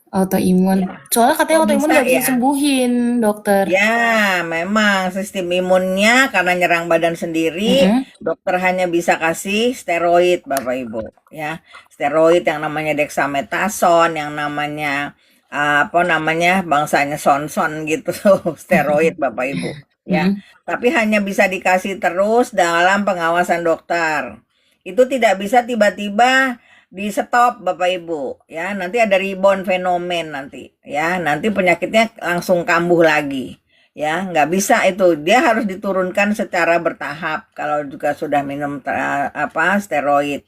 Autoimun. Ya. Soalnya katanya Kok autoimun bisa nggak bisa ya? disembuhin, dokter. Ya, memang sistem imunnya karena nyerang badan sendiri, Mm-mm. dokter hanya bisa kasih steroid, Bapak Ibu. Ya, steroid yang namanya dexamethasone, yang namanya apa namanya bangsanya sonson gitu, steroid, Bapak Ibu. Ya, Mm-mm. tapi hanya bisa dikasih terus dalam pengawasan dokter. Itu tidak bisa tiba-tiba di stop Bapak Ibu ya, nanti ada rebound fenomen nanti ya, nanti penyakitnya langsung kambuh lagi ya, nggak bisa itu, dia harus diturunkan secara bertahap kalau juga sudah minum apa steroid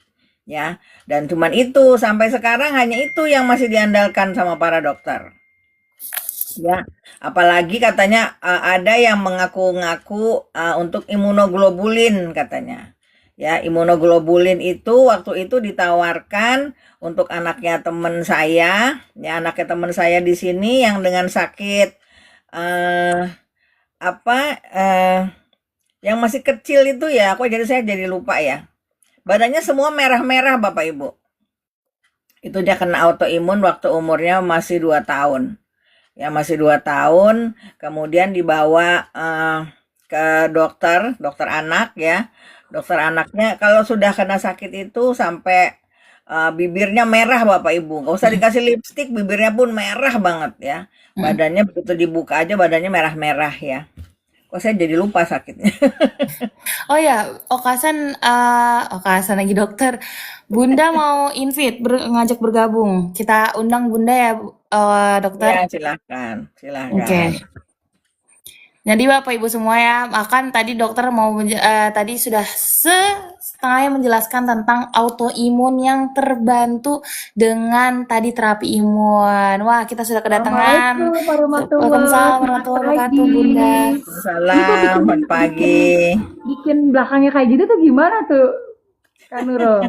ya, dan cuman itu sampai sekarang hanya itu yang masih diandalkan sama para dokter ya, apalagi katanya ada yang mengaku-ngaku untuk imunoglobulin katanya. Ya, imunoglobulin itu waktu itu ditawarkan untuk anaknya teman saya, ya anaknya teman saya di sini yang dengan sakit eh apa yang masih kecil itu ya, saya jadi lupa ya. Badannya semua merah-merah Bapak Ibu. Itu dia kena autoimun waktu umurnya masih 2 tahun. Ya masih 2 tahun, kemudian dibawa ke dokter anak ya. Dokter anaknya kalau sudah kena sakit itu sampai bibirnya merah Bapak Ibu. Nggak usah dikasih lipstik, bibirnya pun merah banget ya. Mm-mm. Badannya begitu dibuka aja badannya merah-merah ya. Kok saya jadi lupa sakitnya. Oh ya, Okasan lagi, dokter. Bunda mau invite, ngajak bergabung. Kita undang Bunda ya, dokter. Ya, silakan, Oke. silakan. Jadi Bapak Ibu semua ya, akan tadi dokter tadi sudah setengahnya menjelaskan tentang autoimun yang terbantu dengan tadi terapi imun. Wah, kita sudah kedatangan. Assalamualaikum warahmatullahi Waalaikumsalam selamat warahmatullahi wabarakatuh, pagi. Bunda. Ini kok Salam, bikin selamat bikin pagi. bikin belakangnya kayak gitu tuh gimana tuh, Kak Nurul?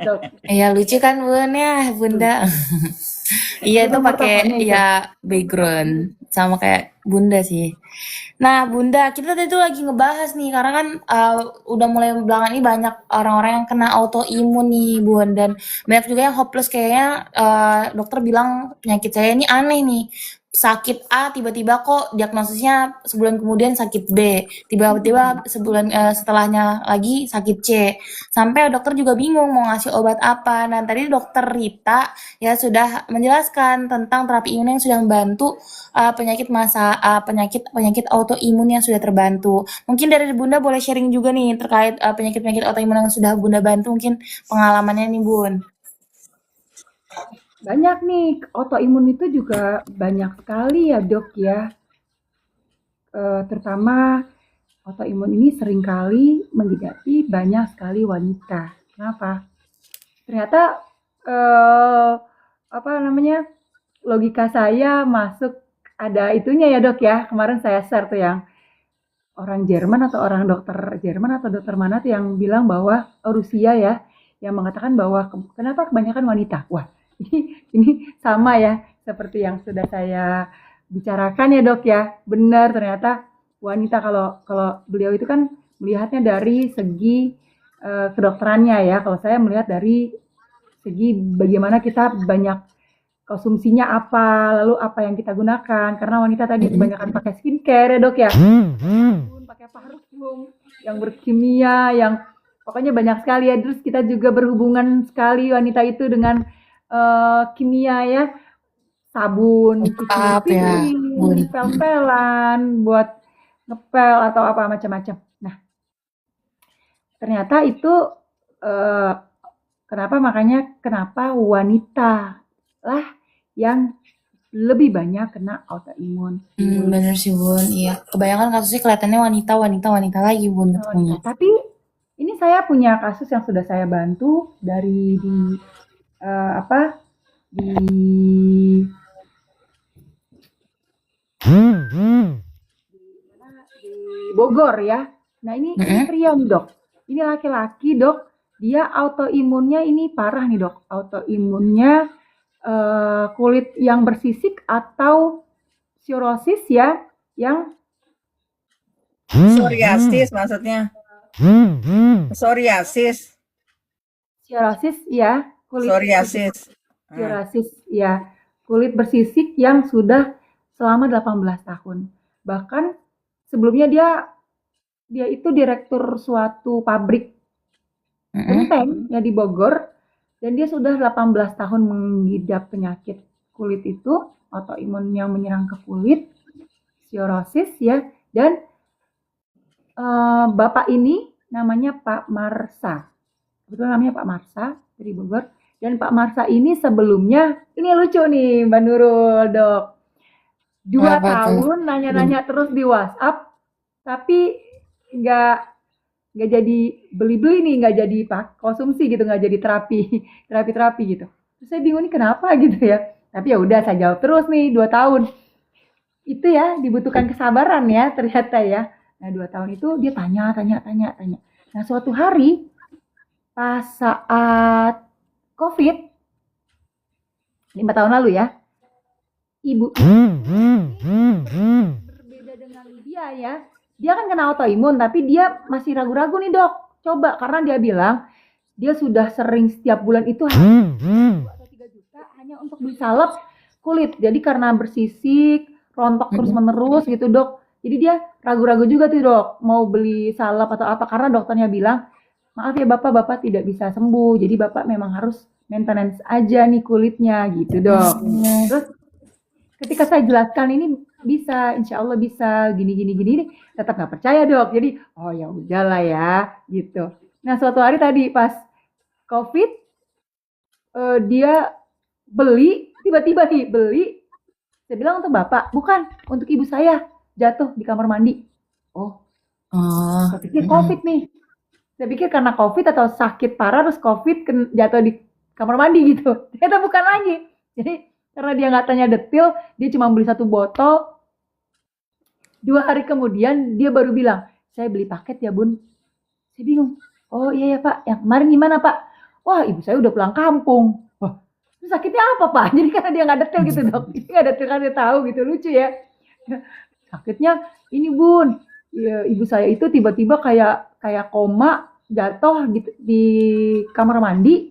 Dok, Iya lucu kan Bun ya, Bunda. Iya itu itu nomor pakai teleponnya itu. ya background sama kayak Bunda sih. Nah Bunda, kita tadi tuh lagi ngebahas nih karena kan udah mulai belakangan ini banyak orang-orang yang kena autoimun nih Bun, dan banyak juga yang hopeless kayaknya dokter bilang penyakit saya ini aneh nih. Sakit A tiba-tiba kok diagnosisnya sebulan kemudian sakit B, tiba-tiba sebulan setelahnya lagi sakit C. Sampai dokter juga bingung mau ngasih obat apa. Nah, tadi dokter Rita ya sudah menjelaskan tentang terapi imun yang sudah membantu penyakit autoimun yang sudah terbantu. Mungkin dari Bunda boleh sharing juga nih terkait penyakit-penyakit autoimun yang sudah Bunda bantu, mungkin pengalamannya nih Bun. Banyak nih, autoimun itu juga banyak sekali ya dok ya. Terutama autoimun ini seringkali mengidati banyak sekali wanita. Kenapa? Ternyata eh, apa namanya, logika saya masuk, ada itunya ya dok ya. Kemarin saya share tuh yang orang Jerman atau orang dokter Jerman atau dokter mana tuh yang bilang bahwa Rusia ya, yang mengatakan bahwa kenapa kebanyakan wanita. Wah, ini sama ya seperti yang sudah saya bicarakan ya dok ya. Benar ternyata wanita kalau kalau beliau itu kan melihatnya dari segi kedokterannya ya. Kalau saya melihat dari segi bagaimana kita banyak konsumsinya apa, lalu apa yang kita gunakan. Karena wanita tadi kebanyakan pakai skincare ya dok ya, pakai parfum yang berkimia, yang pokoknya banyak sekali ya. Terus kita juga berhubungan sekali wanita itu dengan kimia ya, sabun, Make cuci up ya, piring, Bun. pel-pelan, buat ngepel atau apa macam-macam. Nah, ternyata itu eh, kenapa wanita lah yang lebih banyak kena autoimun. Bener sih Bun, iya. Kebanyakan kasusnya kelihatannya wanita lagi Bun ketemunya. Tapi ini saya punya kasus yang sudah saya bantu dari di apa di Bogor ya. Nah ini pria nih dok. Ini laki-laki dok. Dia autoimunnya ini parah nih dok. Autoimunnya kulit yang bersisik atau psoriasis ya, yang Psoriasis maksudnya. Psoriasis. psoriasis ya, kulit Psoriasis. psoriasis ya, kulit bersisik yang sudah selama 18 tahun. Bahkan sebelumnya dia itu direktur suatu pabrik genteng ya di Bogor, dan dia sudah 18 tahun mengidap penyakit kulit itu, autoimun yang menyerang ke kulit, psoriasis ya. Dan bapak ini namanya Pak Marsa. Kebetulan namanya Pak Marsa dari Bogor. Dan Pak Marsa ini sebelumnya, ini lucu nih Mbak Nurul dok. 2 Apa tuh? tahun nanya-nanya terus di WhatsApp, tapi nggak jadi beli-beli nih, nggak jadi konsumsi gitu, nggak jadi terapi gitu. Terus saya bingung nih kenapa gitu ya. Tapi ya udah saya jawab terus nih 2 tahun. Itu ya dibutuhkan kesabaran ya ternyata ya. Nah 2 tahun itu dia tanya. Nah suatu hari pas saat COVID 5 tahun lalu ya, ibu berbeda dengan dia ya. Dia kan kena autoimun, tapi dia masih ragu-ragu nih dok. Coba, karena dia bilang dia sudah sering setiap bulan itu 2 atau 3 juta hanya untuk beli salep kulit. Jadi karena bersisik, rontok terus menerus gitu dok. Jadi dia ragu-ragu juga tuh dok, mau beli salep atau apa. Karena dokternya bilang, maaf ya bapak tidak bisa sembuh. Jadi bapak memang harus maintenance aja nih kulitnya gitu dok. Terus ketika saya jelaskan ini bisa, insya Allah bisa, gini, tetap nggak percaya dok. Jadi, oh ya udahlah ya, gitu. Nah suatu hari tadi pas COVID, dia tiba-tiba nih beli. Saya bilang untuk bapak, bukan, untuk ibu saya jatuh di kamar mandi. Oh, saya pikir COVID nih. Saya pikir karena COVID atau sakit parah terus COVID jatuh di kamar mandi gitu. Ternyata bukan lagi. Jadi karena dia nggak tanya detail, dia cuma beli 1 botol. 2 hari kemudian dia baru bilang, saya beli paket ya bun. Saya bingung. Oh iya ya pak, yang kemarin gimana pak? Wah ibu saya udah pulang kampung. Wah, terus sakitnya apa pak? Jadi karena dia nggak detail gitu dok. Dia nggak detail kasih tahu gitu, lucu ya. Sakitnya ini bun, ya, ibu saya itu tiba-tiba kayak koma, jatuh gitu di kamar mandi,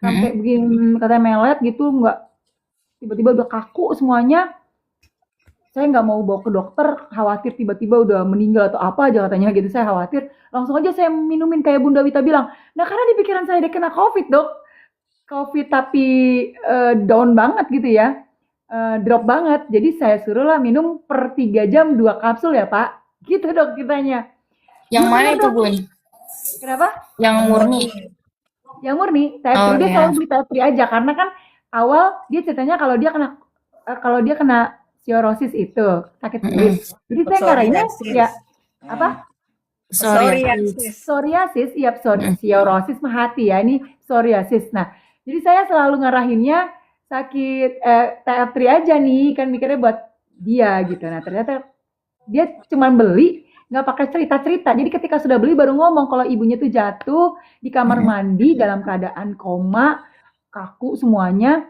sampai begini katanya melet gitu, nggak, tiba-tiba udah kaku semuanya. Saya nggak mau bawa ke dokter, khawatir tiba-tiba udah meninggal atau apa aja katanya gitu. Saya khawatir, langsung aja saya minumin kayak Bunda Wita bilang. Nah karena di pikiran saya dia kena COVID dok, COVID tapi down banget gitu ya, drop banget. Jadi saya suruh lah minum per 3 jam 2 kapsul ya pak, gitu dok kitanya. Yang mana itu Bun? Kenapa? Yang murni. Yang murni, TF3 dia selalu beli TF3 aja karena kan awal dia ceritanya kalau dia kena psoriasis itu sakit kulit. Jadi saya ngarahinnya ya apa? Psoriasis, iya psoriasis mah hati ya, ini psoriasis. Nah, jadi saya selalu ngarahinnya sakit TF3 aja nih, kan mikirnya buat dia gitu. Nah, ternyata dia cuma beli nggak pakai cerita-cerita. Jadi ketika sudah beli baru ngomong kalau ibunya tuh jatuh di kamar mandi dalam keadaan koma, kaku semuanya.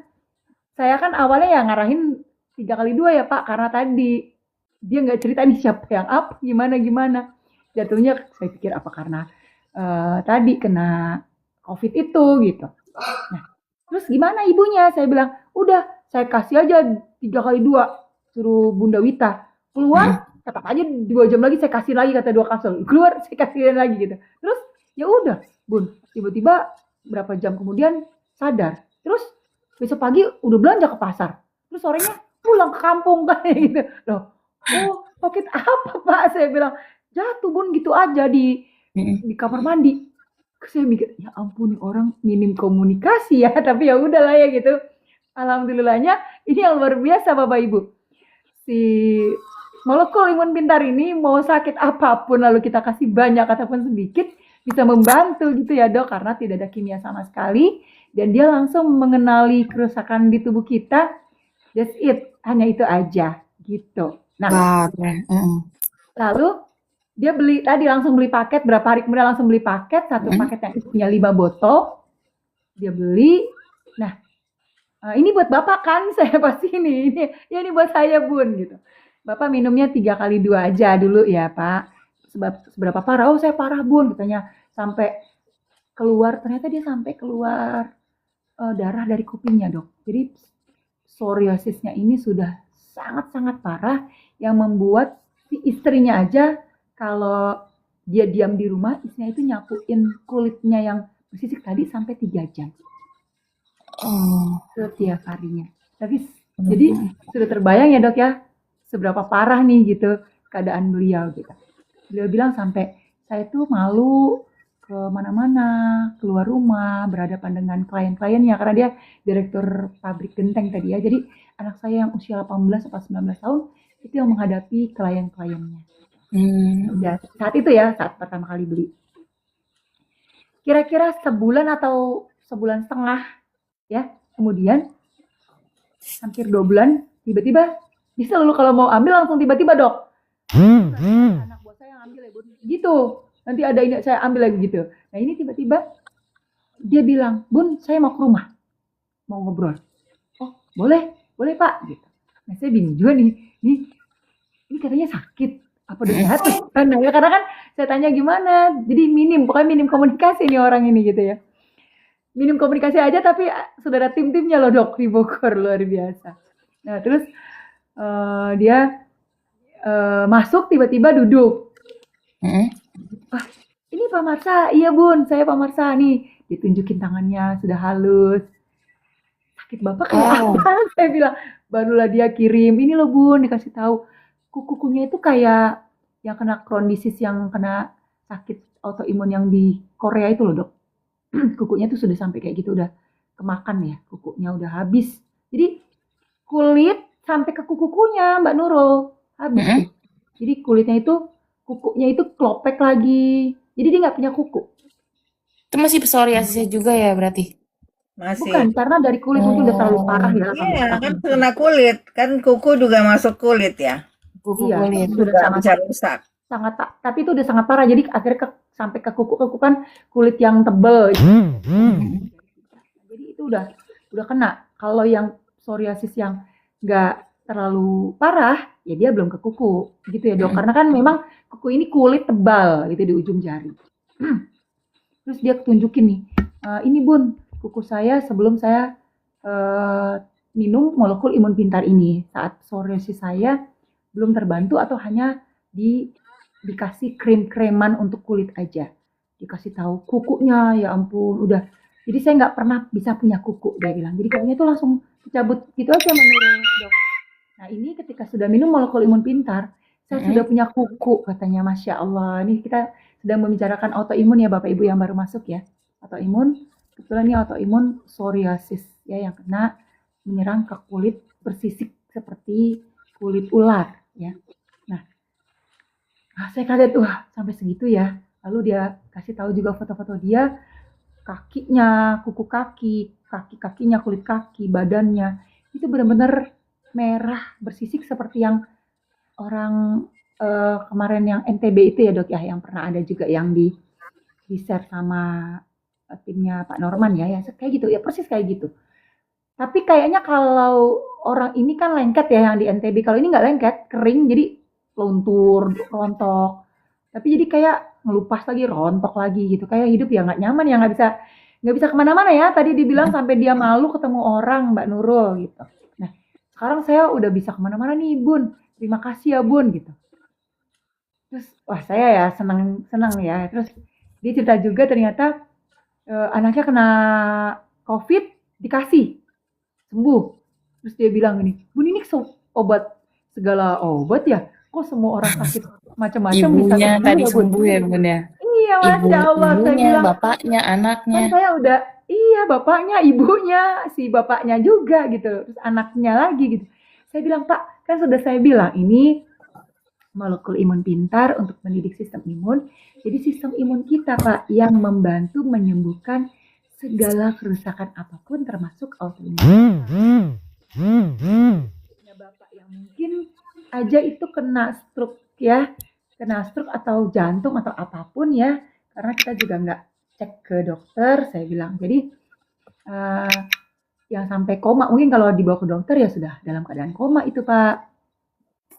Saya kan awalnya ya ngarahin 3x2 ya Pak, karena tadi dia nggak cerita nih siapa yang up, gimana. Jatuhnya saya pikir apa karena tadi kena COVID itu gitu. Nah, terus gimana ibunya? Saya bilang, udah saya kasih aja 3x2, suruh Bunda Wita. Keluar, tetap aja 2 jam lagi saya kasih lagi kata 2 kapsul. Keluar, saya kasihin lagi gitu. Terus, ya udah, Bun. Tiba-tiba berapa jam kemudian sadar. Terus besok pagi udah belanja ke pasar. Terus sorenya pulang ke kampung kayak gitu. Loh, oh sakit apa Pak? Saya bilang, jatuh Bun gitu aja di kamar mandi. Saya mikir, ya ampun nih orang minim komunikasi ya, tapi ya udahlah ya gitu. Alhamdulillahnya ini yang luar biasa Bapak Ibu. Si molekul imun pintar ini mau sakit apapun lalu kita kasih banyak ataupun sedikit bisa membantu gitu ya Dok, karena tidak ada kimia sama sekali dan dia langsung mengenali kerusakan di tubuh kita. That's it, hanya itu aja gitu. Nah, Wah, keren. lalu dia beli tadi langsung beli paket, berapa hari kemudian langsung beli paket, satu paket yang isinya 5 botol. Dia beli. Nah, ini buat Bapak kan? Saya pasti ini ya ini buat saya Bun gitu. Bapak minumnya 3x2 aja dulu ya Pak. Seberapa parah? Oh saya parah Bun katanya. Sampai keluar, ternyata dia sampai keluar darah dari kupingnya Dok. Jadi psoriasisnya ini sudah sangat-sangat parah yang membuat si istrinya aja kalau dia diam di rumah, istrinya itu nyapuin kulitnya yang bersisik tadi sampai 3 jam Oh. setiap harinya. Tapi jadi sudah terbayang ya Dok ya, seberapa parah nih gitu keadaan beliau gitu. Beliau bilang sampai saya tuh malu ke mana-mana, keluar rumah, berhadapan dengan klien-kliennya karena dia direktur pabrik genteng tadi ya. Jadi anak saya yang usia 18 atau 19 tahun itu yang menghadapi klien-kliennya. Ya, saat itu ya, saat pertama kali beli. Kira-kira sebulan atau sebulan setengah ya, kemudian hampir 2 bulan tiba-tiba dia selalu kalau mau ambil langsung tiba-tiba Dok. Anak buah saya yang ambil ya Bun. Gitu. Nanti ada ini saya ambil lagi gitu. Nah ini tiba-tiba dia bilang, Bun saya mau ke rumah. Mau ngobrol. Oh boleh Pak. Gitu. Nah saya bingung juga nih. Ini katanya sakit. Apa udah sehat? Nah, ya, karena kan saya tanya gimana. Jadi pokoknya minim komunikasi nih orang ini gitu ya. Minim komunikasi aja tapi sudah ada tim-timnya loh Dok di Bogor, luar biasa. Nah terus dia masuk tiba-tiba duduk. Wah, ini Pak Marsa, iya Bun, saya Pak Marsa nih. Ditunjukin tangannya sudah halus. Sakit Bapak kayak apa? Saya bilang, barulah dia kirim. Ini loh Bun, dikasih tahu. Kukunya itu kayak yang kena Crohn disease, yang kena sakit autoimun yang di Korea itu loh Dok. Kukunya tuh sudah sampai kayak gitu, udah kemakan ya, kukunya udah habis. Jadi kulit sampai ke kukunya Mbak Nurul habis. Jadi kulitnya itu, kukunya itu klopek lagi. Jadi dia nggak punya kuku. Itu masih psoriasisnya juga ya berarti? Masih. Bukan, karena dari kulit mungkin udah terlalu parah ya. Iya, kan kena kulit. Kan kuku juga masuk kulit ya. Kuku Iya, kulit. sudah Juga sangat bisa rusak. tapi itu udah sangat parah. Jadi akhirnya sampai ke kuku kan kulit yang tebel. Jadi itu udah kena. Kalau yang psoriasis yang nggak terlalu parah, ya dia belum ke kuku, gitu ya Dok. Karena kan memang kuku ini kulit tebal gitu di ujung jari. Terus dia tunjukin nih, ini Bun, kuku saya sebelum saya minum molekul imun pintar ini. Saat psoriasis saya belum terbantu atau hanya dikasih krim-kreman untuk kulit aja. Dikasih tahu kukunya, ya ampun, udah. Jadi saya nggak pernah bisa punya kuku, dia bilang. Jadi kukunya itu langsung dicabut gitu aja menurut Dok. Nah ini ketika sudah minum molekul imun pintar, saya sudah punya kuku katanya, Masya Allah. Ini kita sedang membicarakan autoimun ya Bapak Ibu yang baru masuk ya. Autoimun, kebetulan ini autoimun psoriasis ya yang kena menyerang ke kulit bersisik seperti kulit ular ya. Nah, saya kaget, wah sampai segitu ya. Lalu dia kasih tahu juga foto-foto dia, kakinya, kuku kakinya, kulit kaki, badannya itu benar-benar merah bersisik seperti yang orang kemarin yang NTB itu ya dok ya, yang pernah ada juga yang di share sama timnya Pak Norman ya, ya kayak gitu ya persis kayak gitu. Tapi kayaknya kalau orang ini kan lengket ya yang di NTB, kalau ini nggak lengket, kering jadi luntur, rontok. Tapi jadi kayak ngelupas lagi, rontok lagi gitu. Kayak hidup ya nggak nyaman ya nggak bisa kemana-mana ya. Tadi dibilang sampai dia malu ketemu orang Mbak Nurul gitu. Nah sekarang saya udah bisa kemana-mana nih Bun. Terima kasih ya Bun gitu. Terus wah saya ya senang senang ya. Terus dia cerita juga ternyata anaknya kena COVID dikasih sembuh. Terus dia bilang gini, Bun ini obat segala obat ya? Kok semua orang sakit macam-macam bisa Ibunya sembuh tadi ya Bun? sembuh ya Bun ya. Iya Masya Allah, saya Ibunya, bilang bapaknya, anaknya. kan saya udah, iya bapaknya, ibunya, si bapaknya juga gitu, terus anaknya lagi gitu. Saya bilang Pak, kan sudah saya bilang ini molekul imun pintar untuk mendidik sistem imun. Jadi sistem imun kita Pak yang membantu menyembuhkan segala kerusakan apapun termasuk autoimun. Punya bapak yang mungkin aja itu kena stroke atau jantung atau apapun ya, karena kita juga nggak cek ke dokter, saya bilang. Jadi uh, yang sampai koma, mungkin kalau dibawa ke dokter ya sudah dalam keadaan koma itu Pak,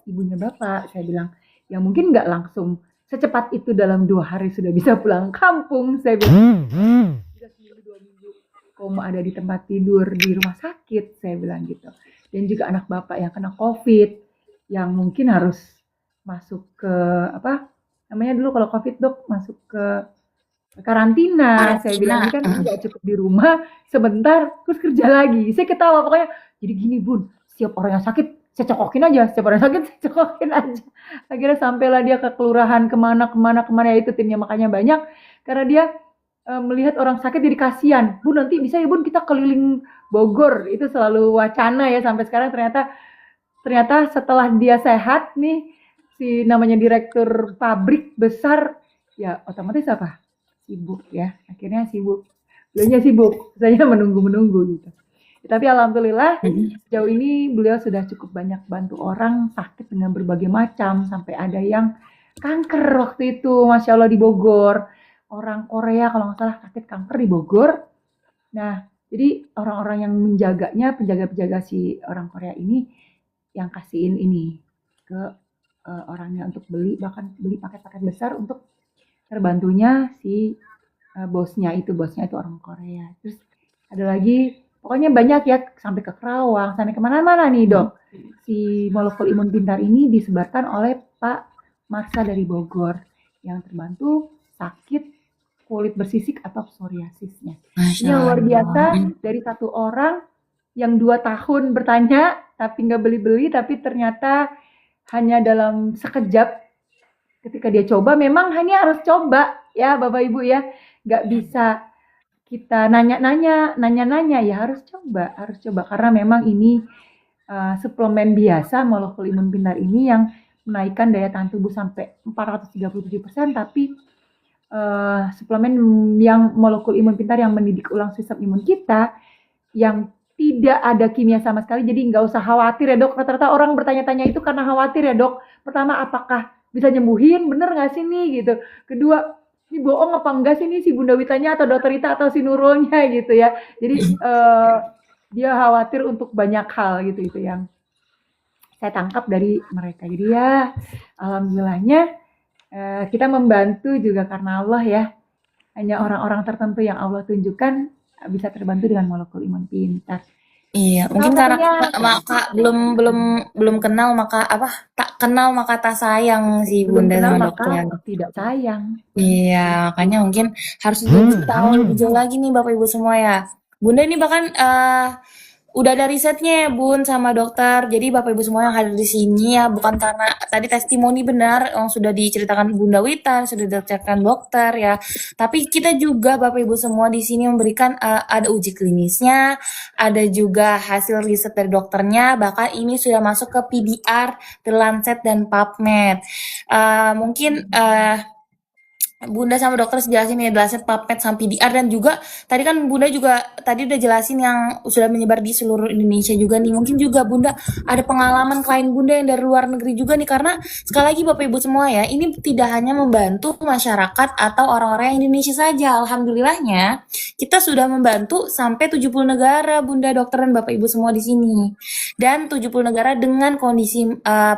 ibunya bapak, saya bilang. Yang mungkin nggak langsung secepat itu dalam 2 hari sudah bisa pulang kampung, saya bilang. Sudah seminggu 2 minggu koma ada di tempat tidur di rumah sakit, saya bilang gitu. Dan juga anak bapak yang kena COVID, yang mungkin harus masuk ke apa namanya dulu kalau COVID dok masuk ke karantina. Saya bilang ini kan Karantina. nggak cukup di rumah sebentar terus kerja lagi. Saya ketawa pokoknya. Jadi gini Bun, setiap orang yang sakit saya cokokin aja, setiap orang yang sakit saya cokokin aja. Akhirnya sampailah dia ke kelurahan kemana ya itu timnya makanya banyak karena dia melihat orang sakit jadi kasihan. Bun nanti bisa ya Bun kita keliling Bogor, itu selalu wacana ya sampai sekarang. Ternyata setelah dia sehat nih si namanya direktur pabrik besar ya otomatis apa sibuk ya, akhirnya sibuk, beliaunya sibuk, saya menunggu gitu ya, tapi alhamdulillah sejauh ini beliau sudah cukup banyak bantu orang sakit dengan berbagai macam sampai ada yang kanker waktu itu Masya Allah di Bogor, orang Korea kalau nggak salah sakit kanker di Bogor. Nah jadi orang-orang yang menjaganya, penjaga-penjaga si orang Korea ini yang kasihin ini ke orangnya untuk beli, bahkan beli paket-paket besar untuk terbantunya si bosnya itu orang Korea. Terus ada lagi, pokoknya banyak ya sampai ke Kerawang, sampai kemana-mana nih dok. Si molekul imun pintar ini disebarkan oleh Pak Marsa dari Bogor yang terbantu sakit kulit bersisik atau psoriasisnya. Ini yang luar biasa dari satu orang yang 2 tahun bertanya tapi nggak beli-beli, tapi ternyata hanya dalam sekejap ketika dia coba, memang hanya harus coba ya Bapak Ibu ya, nggak bisa kita nanya-nanya ya harus coba karena memang ini suplemen biasa molekul imun pintar ini yang menaikkan daya tahan tubuh sampai 437%, tapi suplemen yang molekul imun pintar yang mendidik ulang sistem imun kita yang tidak ada kimia sama sekali, jadi nggak usah khawatir ya dok. Rata-rata orang bertanya-tanya itu karena khawatir ya dok. Pertama, apakah bisa nyembuhin, bener nggak sih nih gitu. Kedua, ini bohong apa enggak sih nih si Bunda Witanya atau Dokter Rita atau si Nurulnya gitu ya. Jadi dia khawatir untuk banyak hal gitu itu yang saya tangkap dari mereka. Jadi ya alhamdulillahnya kita membantu juga karena Allah ya. Hanya orang-orang tertentu yang Allah tunjukkan bisa terbantu dengan molekul imun pintar. Iya, mungkin karena maka belum kenal maka tak kenal maka tak sayang si Belum Bunda kenal sama maka dokter. tidak sayang. Iya, makanya mungkin harus tahu lebih jauh lagi nih Bapak Ibu semua ya. Bunda ini bahkan udah ada risetnya ya Bun sama dokter. Jadi Bapak Ibu semua yang hadir di sini ya bukan karena tadi testimoni benar yang sudah diceritakan Bunda Wita, sudah diceritakan dokter ya. Tapi kita juga Bapak Ibu semua di sini memberikan ada uji klinisnya, ada juga hasil riset dari dokternya, bahkan ini sudah masuk ke PDR, The Lancet dan PubMed. Mungkin Bunda sama dokter jelasin ya, jelasin PubMed sama PDR, dan juga tadi kan Bunda juga tadi udah jelasin yang sudah menyebar di seluruh Indonesia juga nih. Mungkin juga Bunda ada pengalaman klien Bunda yang dari luar negeri juga nih, karena sekali lagi Bapak Ibu semua ya, ini tidak hanya membantu masyarakat atau orang-orang yang Indonesia saja. Alhamdulillahnya kita sudah membantu sampai 70 negara Bunda, dokter dan Bapak Ibu semua di sini. Dan 70 negara dengan kondisi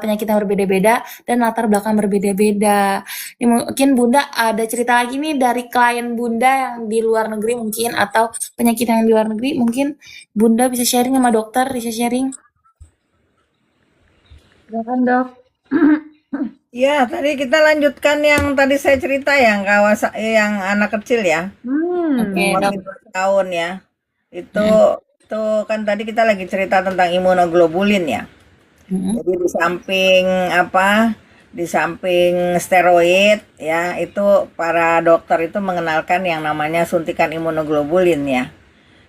penyakit yang berbeda-beda dan latar belakang berbeda-beda. Ini mungkin Bunda ada cerita lagi nih dari klien Bunda yang di luar negeri mungkin, atau penyakit yang di luar negeri, mungkin Bunda bisa sharing sama dokter, bisa sharing. Silakan dok. Ya, tadi kita lanjutkan yang tadi saya cerita yang yang anak kecil ya, Oke, dok. masih 2 tahun ya. Itu kan tadi kita lagi cerita tentang imunoglobulin ya. Mm-mm. Jadi di samping steroid ya, itu para dokter itu mengenalkan yang namanya suntikan imunoglobulin ya.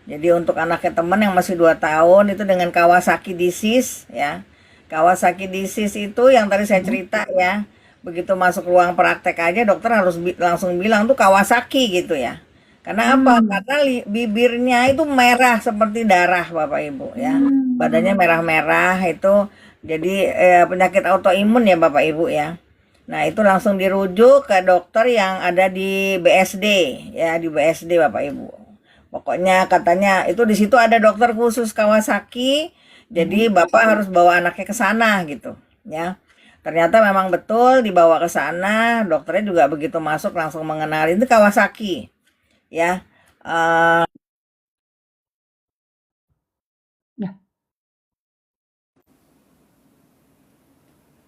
Jadi untuk anaknya teman yang masih 2 tahun itu dengan Kawasaki disease ya. Kawasaki disease itu yang tadi saya cerita ya. Begitu masuk ruang praktek aja dokter harus langsung bilang tuh Kawasaki gitu ya. Karena apa? Karena bibirnya itu merah seperti darah Bapak Ibu ya. Badannya merah-merah itu jadi penyakit autoimun ya Bapak Ibu ya. Nah, itu langsung dirujuk ke dokter yang ada di BSD ya, di BSD Bapak Ibu. Pokoknya katanya itu di situ ada dokter khusus Kawasaki. Jadi Bapak harus bawa anaknya ke sana gitu ya. Ternyata memang betul dibawa ke sana, dokternya juga begitu masuk langsung mengenali itu Kawasaki ya. Ya.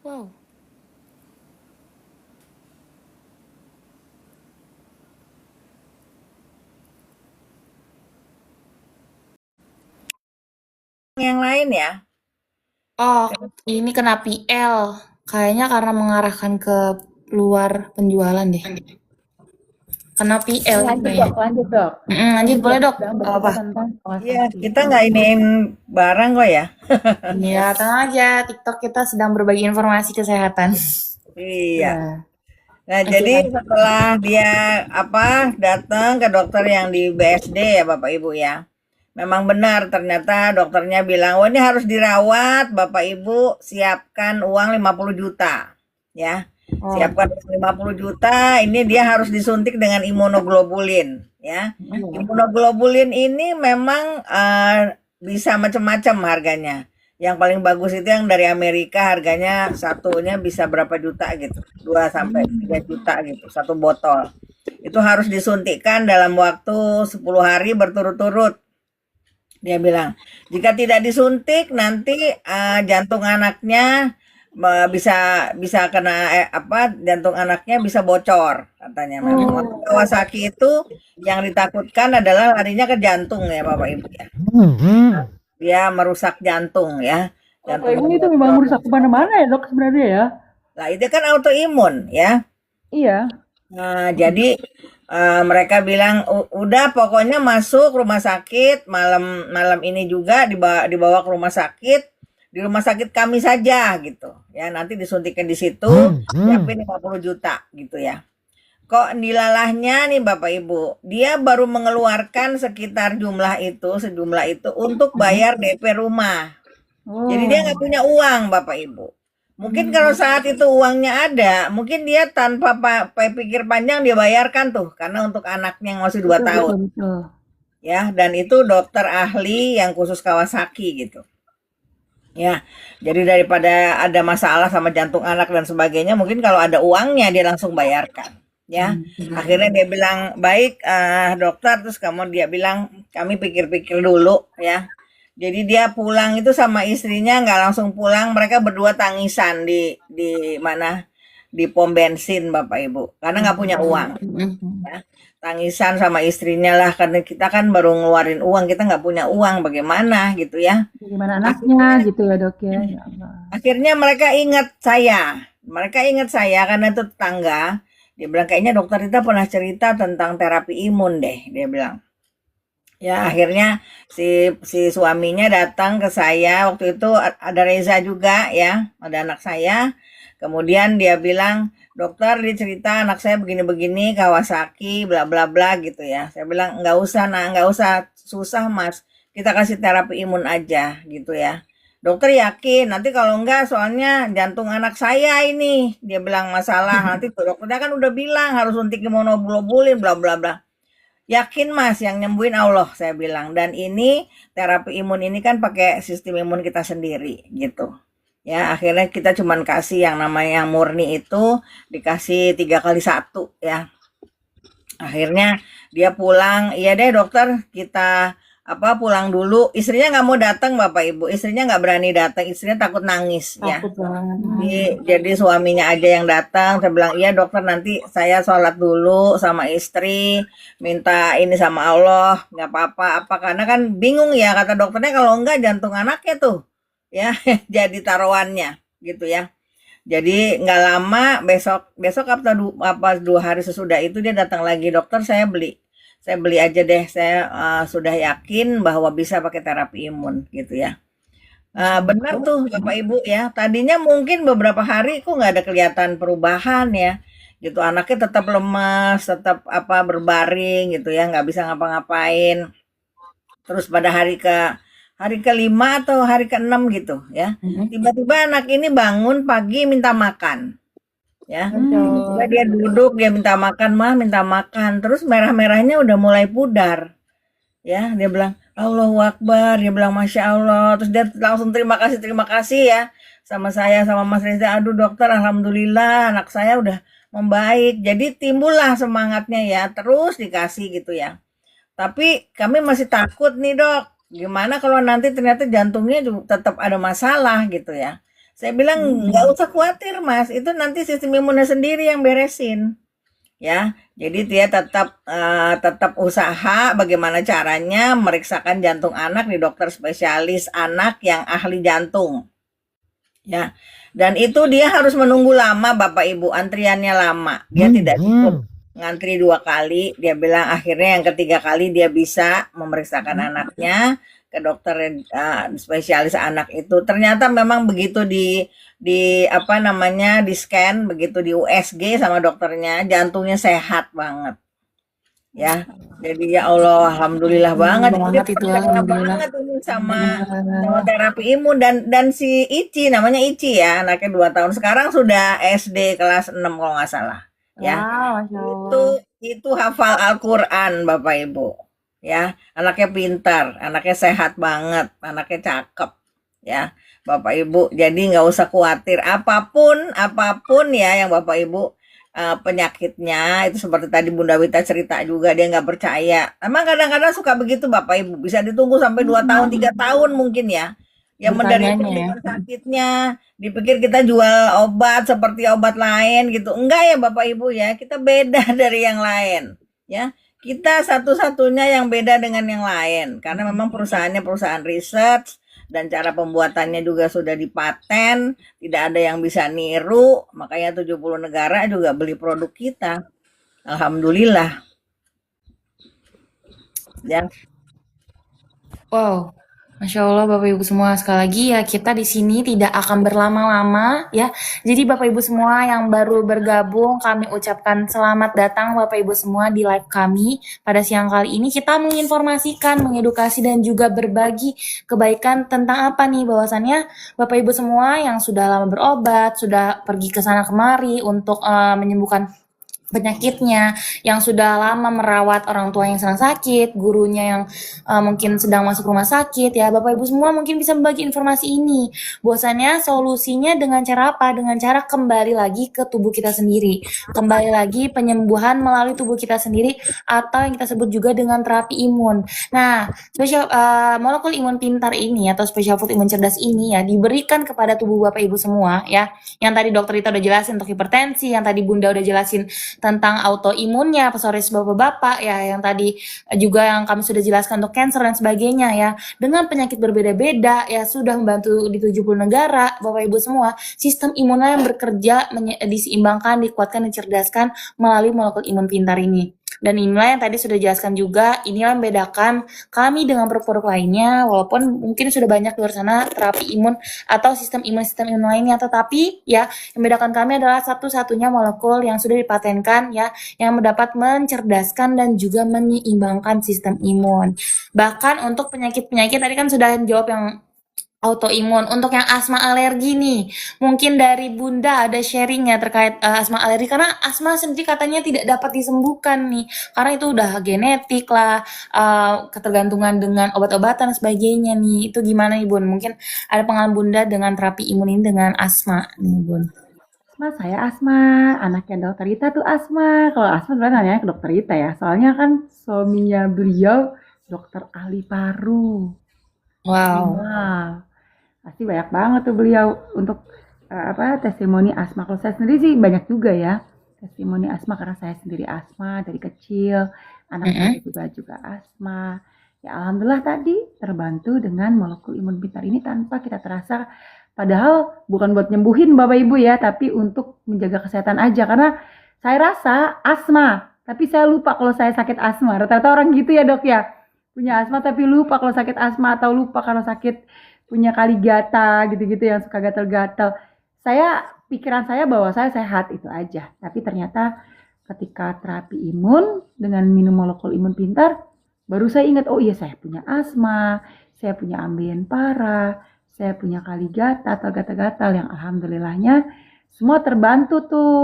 Wow. Yang lain ya. Oh, ini kena PL. Kayaknya karena mengarahkan ke luar penjualan deh. Kena PL Lanjut kayaknya. dok, lanjut dok. Lanjut boleh dok. Sedang Gak bercerita apa. tentang Iya, Kawasaki. kita nggak iniin barang kok ya. Iya, tenang aja. TikTok kita sedang berbagi informasi kesehatan. Iya. Ya. Nah, Oke, jadi lanjut. setelah dia datang ke dokter yang di BSD ya Bapak Ibu ya. Memang benar ternyata dokternya bilang, "Oh, ini harus dirawat, Bapak Ibu, siapkan uang 50 juta." Ya. Oh. Siapkan uang 50 juta, ini dia harus disuntik dengan imunoglobulin ya. Imunoglobulin ini memang bisa macam-macam harganya. Yang paling bagus itu yang dari Amerika, harganya satunya bisa berapa juta gitu. 2 sampai 3 juta gitu, satu botol. Itu harus disuntikkan dalam waktu 10 hari berturut-turut. Dia bilang, jika tidak disuntik nanti jantung anaknya bisa bisa kena jantung anaknya bisa bocor katanya. Memang Kawasaki itu yang ditakutkan adalah larinya ke jantung ya Bapak Ibu ya. Dia merusak jantung ya. Autoimun itu memang merusak kemana-mana ya dok sebenarnya ya. Nah, itu kan autoimun ya. Iya. Nah, jadi mereka bilang udah pokoknya masuk rumah sakit malam ini juga dibawa ke rumah sakit, di rumah sakit kami saja gitu ya, nanti disuntikin di situ, siapin 50 juta gitu ya. Kok dilalahnya nih Bapak Ibu, dia baru mengeluarkan sekitar sejumlah itu untuk bayar DP rumah. Jadi dia nggak punya uang Bapak Ibu. Mungkin kalau saat itu uangnya ada, mungkin dia tanpa pikir panjang dia bayarkan tuh, karena untuk anaknya yang masih 2 tahun. Betul. Ya, dan itu dokter ahli yang khusus Kawasaki gitu. Ya, jadi daripada ada masalah sama jantung anak dan sebagainya, mungkin kalau ada uangnya dia langsung bayarkan. Ya, akhirnya dia bilang baik dokter, terus dia bilang kami pikir-pikir dulu ya. Jadi dia pulang itu sama istrinya nggak langsung pulang, mereka berdua tangisan di mana di pom bensin Bapak Ibu, karena nggak punya uang. Ya. Tangisan sama istrinya lah, karena kita kan baru ngeluarin uang, kita nggak punya uang, bagaimana gitu ya. Bagaimana anaknya gitu ya dok ya. Ya Allah. Akhirnya mereka ingat saya karena itu tetangga. Dia bilang kayaknya dokter Rita pernah cerita tentang terapi imun deh, dia bilang. Ya akhirnya si suaminya datang ke saya, waktu itu ada Reza juga ya, ada anak saya. Kemudian dia bilang dokter dia cerita anak saya begini-begini, Kawasaki, bla bla bla gitu ya. Saya bilang nggak usah nggak usah susah mas, kita kasih terapi imun aja gitu ya. Dokter yakin nanti kalau enggak soalnya jantung anak saya ini dia bilang masalah nanti tuh dokternya kan udah bilang harus suntik imunoglobulin bla bla bla. Yakin mas yang nyembuhin Allah saya bilang dan ini terapi imun ini kan pakai sistem imun kita sendiri gitu ya akhirnya kita cuman kasih yang namanya yang murni itu dikasih 3 kali 1 ya akhirnya dia pulang iya deh dokter kita pulang dulu istrinya nggak mau datang bapak ibu istrinya nggak berani datang istrinya takut nangis ya Takut banget. jadi suaminya aja yang datang. Saya bilang, iya dokter nanti saya sholat dulu sama istri, minta ini sama Allah, nggak apa-apa. Apa karena kan bingung ya kata dokternya kalau enggak jantung anaknya tuh, ya jadi taruhannya gitu ya. Jadi nggak lama besok besok apa 2 hari sesudah itu dia datang lagi dokter saya beli aja deh saya sudah yakin bahwa bisa pakai terapi imun gitu ya. Benar tuh Bapak Ibu ya. Tadinya mungkin beberapa hari kok nggak ada kelihatan perubahan ya. Gitu anaknya tetap lemas, tetap berbaring gitu ya, nggak bisa ngapa-ngapain. Terus pada hari kelima atau hari keenam gitu ya. Tiba-tiba anak ini bangun pagi minta makan. Ya. Tiba dia duduk dia minta makan, mah minta makan. Terus merah-merahnya udah mulai pudar. Ya, dia bilang Allahu Akbar, dia bilang Masya Allah, terus dia langsung terima kasih ya sama saya sama Mas Reza. Aduh dokter, alhamdulillah anak saya udah membaik. Jadi timbullah semangatnya ya, terus dikasih gitu ya. Tapi kami masih takut nih dok, gimana kalau nanti ternyata jantungnya juga tetap ada masalah gitu ya. Saya bilang nggak usah khawatir mas, itu nanti sistem imunnya sendiri yang beresin ya. Jadi dia tetap usaha bagaimana caranya meriksakan jantung anak di dokter spesialis anak yang ahli jantung. Ya. Dan itu dia harus menunggu lama Bapak Ibu, antriannya lama. Dia tidak cukup ngantri 2 kali, dia bilang akhirnya yang ketiga kali dia bisa memeriksakan anaknya ke dokter spesialis anak itu. Ternyata memang begitu di di scan begitu di USG sama dokternya jantungnya sehat banget ya jadi ya Allah alhamdulillah banget Banget dia itu percaya alhamdulillah. banget ini sama terapi imun dan si Ici namanya Ici ya anaknya 2 tahun sekarang sudah SD kelas 6 kalau nggak salah ya Wow, Masya itu Allah. itu hafal Al-Quran Bapak Ibu ya anaknya pintar anaknya sehat banget anaknya cakep ya Bapak Ibu jadi nggak usah khawatir apapun ya yang Bapak Ibu penyakitnya itu seperti tadi Bunda Wita cerita juga dia nggak percaya emang kadang-kadang suka begitu Bapak Ibu bisa ditunggu sampai 2 tahun 3 tahun mungkin ya yang menderita Bertanyanya ya. dengan sakitnya dipikir kita jual obat seperti obat lain gitu enggak ya Bapak Ibu ya kita beda dari yang lain ya kita satu-satunya yang beda dengan yang lain karena memang perusahaannya perusahaan research dan cara pembuatannya juga sudah dipaten, tidak ada yang bisa niru, makanya 70 negara juga beli produk kita. Alhamdulillah. Ya. Wow, Masya Allah Bapak Ibu semua sekali lagi ya kita di sini tidak akan berlama-lama ya. Jadi Bapak Ibu semua yang baru bergabung kami ucapkan selamat datang Bapak Ibu semua di live kami pada siang kali ini kita menginformasikan, mengedukasi dan juga berbagi kebaikan tentang apa nih bahwasannya Bapak Ibu semua yang sudah lama berobat, sudah pergi ke sana kemari untuk menyembuhkan penyakitnya, yang sudah lama merawat orang tua yang sedang sakit, gurunya yang mungkin sedang masuk rumah sakit ya, Bapak Ibu semua mungkin bisa membagi informasi ini. Bahwasannya solusinya dengan cara apa? Dengan cara kembali lagi ke tubuh kita sendiri. Kembali lagi penyembuhan melalui tubuh kita sendiri atau yang kita sebut juga dengan terapi imun. Nah, molekul imun pintar ini atau special food imun cerdas ini ya diberikan kepada tubuh Bapak Ibu semua ya. Yang tadi dokter Rita udah jelasin untuk hipertensi, yang tadi Bunda udah jelasin tentang autoimunnya, psoris bapak-bapak ya, yang tadi juga yang kami sudah jelaskan untuk cancer dan sebagainya ya. Dengan penyakit berbeda-beda ya sudah membantu di 70 negara, Bapak Ibu semua, sistem imunnya yang bekerja diseimbangkan, dikuatkan, dicerdaskan melalui molekul imun pintar ini. Dan inilah yang tadi sudah dijelaskan juga, inilah yang membedakan kami dengan produk-produk lainnya, walaupun mungkin sudah banyak di luar sana terapi imun atau sistem imun lainnya, tetapi ya yang membedakan kami adalah satu-satunya molekul yang sudah dipatenkan ya, yang dapat mencerdaskan dan juga menyeimbangkan sistem imun. Bahkan untuk penyakit-penyakit tadi kan sudah jawab yang autoimun. Untuk yang asma alergi nih, mungkin dari Bunda ada sharingnya terkait asma alergi, karena asma sendiri katanya tidak dapat disembuhkan nih, karena itu udah genetik lah, ketergantungan dengan obat-obatan dan sebagainya nih. Itu gimana nih Bun? Mungkin ada pengalaman Bunda dengan terapi imun ini dengan asma nih Bun. Saya asma, anaknya dokter Rita tuh asma. Kalau asma sebenarnya nanya ke dokter Rita ya, soalnya kan suaminya beliau dokter ahli paru. Wow. Wah, pasti banyak banget tuh beliau untuk testimoni asma. Kalau saya sendiri sih banyak juga ya testimoni asma karena saya sendiri asma dari kecil, anak saya juga asma. Ya alhamdulillah tadi terbantu dengan molekul imun pintar ini tanpa kita terasa. Padahal bukan buat nyembuhin Bapak Ibu ya, tapi untuk menjaga kesehatan aja. Karena saya rasa asma, tapi saya lupa kalau saya sakit asma. Rata-rata orang gitu ya dok ya, punya asma tapi lupa kalau sakit asma atau lupa kalau sakit punya kaligata gitu-gitu yang suka gatal-gatal. Pikiran saya bahwa saya sehat itu aja. Tapi ternyata ketika terapi imun dengan minum molekul imun pintar, baru saya ingat, oh iya saya punya asma, saya punya ambien parah, saya punya kaligata atau gatal-gatal yang alhamdulillahnya semua terbantu tuh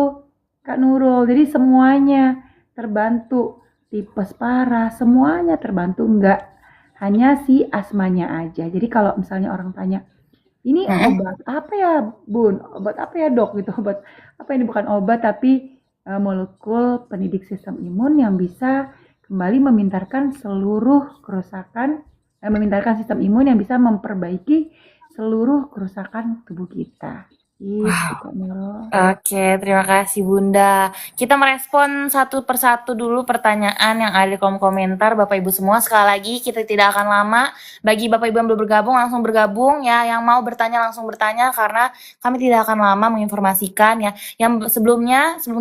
Kak Nurul. Jadi semuanya terbantu, tipes parah, semuanya terbantu, enggak hanya si asmanya aja. Jadi kalau misalnya orang tanya, ini obat apa ya Bun? Obat apa ya dok? Gitu, obat apa ini? Bukan obat tapi molekul pendidik sistem imun yang bisa kembali memintarkan seluruh kerusakan, memintarkan sistem imun yang bisa memperbaiki seluruh kerusakan tubuh kita. Gitu, Kak Nurul. Oke, terima kasih Bunda. Kita merespon satu persatu dulu pertanyaan yang ada di kolom komentar Bapak Ibu semua. Sekali lagi kita tidak akan lama. Bagi Bapak Ibu yang belum bergabung langsung bergabung ya. Yang mau bertanya langsung bertanya karena kami tidak akan lama menginformasikan ya. Yang sebelum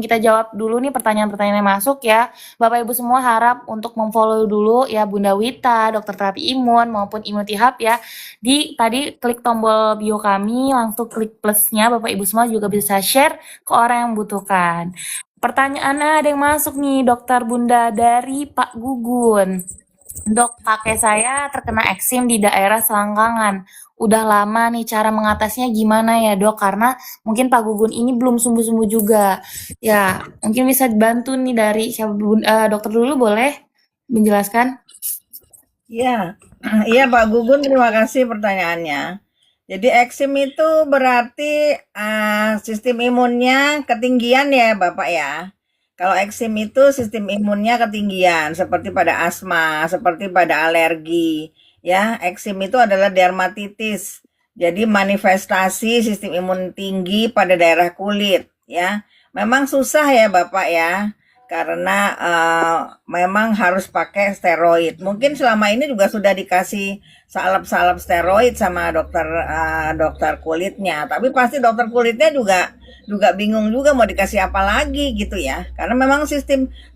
kita jawab dulu nih pertanyaan-pertanyaan yang masuk ya. Bapak Ibu semua harap untuk memfollow dulu ya Bunda Wita, Dokter Terapi Imun maupun Immunity Hub ya. Tadi klik tombol bio kami, langsung klik plusnya. Bapak Ibu semua juga bisa share ke orang yang membutuhkan. Pertanyaannya ada yang masuk nih, Dokter Bunda dari Pak Gugun. Dok, kakek saya terkena eksim di daerah selangkangan. Udah lama nih, cara mengatasinya gimana ya dok? Karena mungkin Pak Gugun ini belum sembuh-sembuh juga. Ya, mungkin bisa dibantu nih dari siapa dokter dulu boleh menjelaskan? Iya, iya Pak Gugun, terima kasih pertanyaannya. Jadi eksim itu berarti sistem imunnya ketinggian ya Bapak ya. Kalau eksim itu sistem imunnya ketinggian seperti pada asma, seperti pada alergi. Ya, eksim itu adalah dermatitis. Jadi manifestasi sistem imun tinggi pada daerah kulit ya. Memang susah ya Bapak ya. Karena memang harus pakai steroid. Mungkin selama ini juga sudah dikasih salep-salep steroid sama dokter kulitnya, tapi pasti dokter kulitnya juga bingung juga mau dikasih apa lagi gitu ya. Karena memang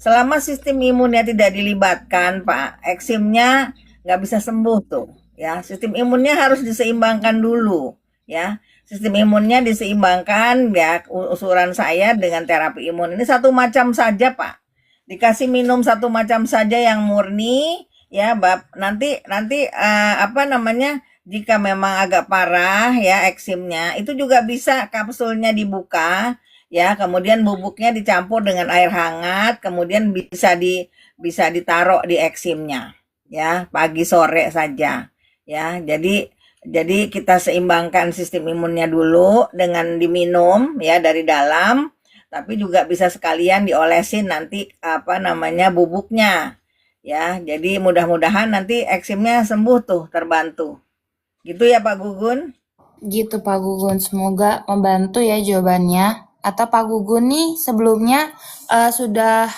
selama sistem imunnya tidak dilibatkan, Pak, eksimnya nggak bisa sembuh tuh ya. Sistem imunnya harus diseimbangkan dulu ya. Sistem imunnya diseimbangkan ya, usulan saya dengan terapi imun ini satu macam saja Pak. Dikasih minum satu macam saja yang murni ya, nanti jika memang agak parah ya eksimnya, itu juga bisa kapsulnya dibuka ya, kemudian bubuknya dicampur dengan air hangat, kemudian bisa ditaruh di eksimnya ya, pagi sore saja ya. Jadi kita seimbangkan sistem imunnya dulu dengan diminum ya dari dalam, tapi juga bisa sekalian diolesin nanti bubuknya ya. Jadi mudah-mudahan nanti eksimnya sembuh tuh, terbantu. Gitu ya Pak Gugun? Gitu Pak Gugun, semoga membantu ya jawabannya. Atau Pak Gugun nih sebelumnya sudah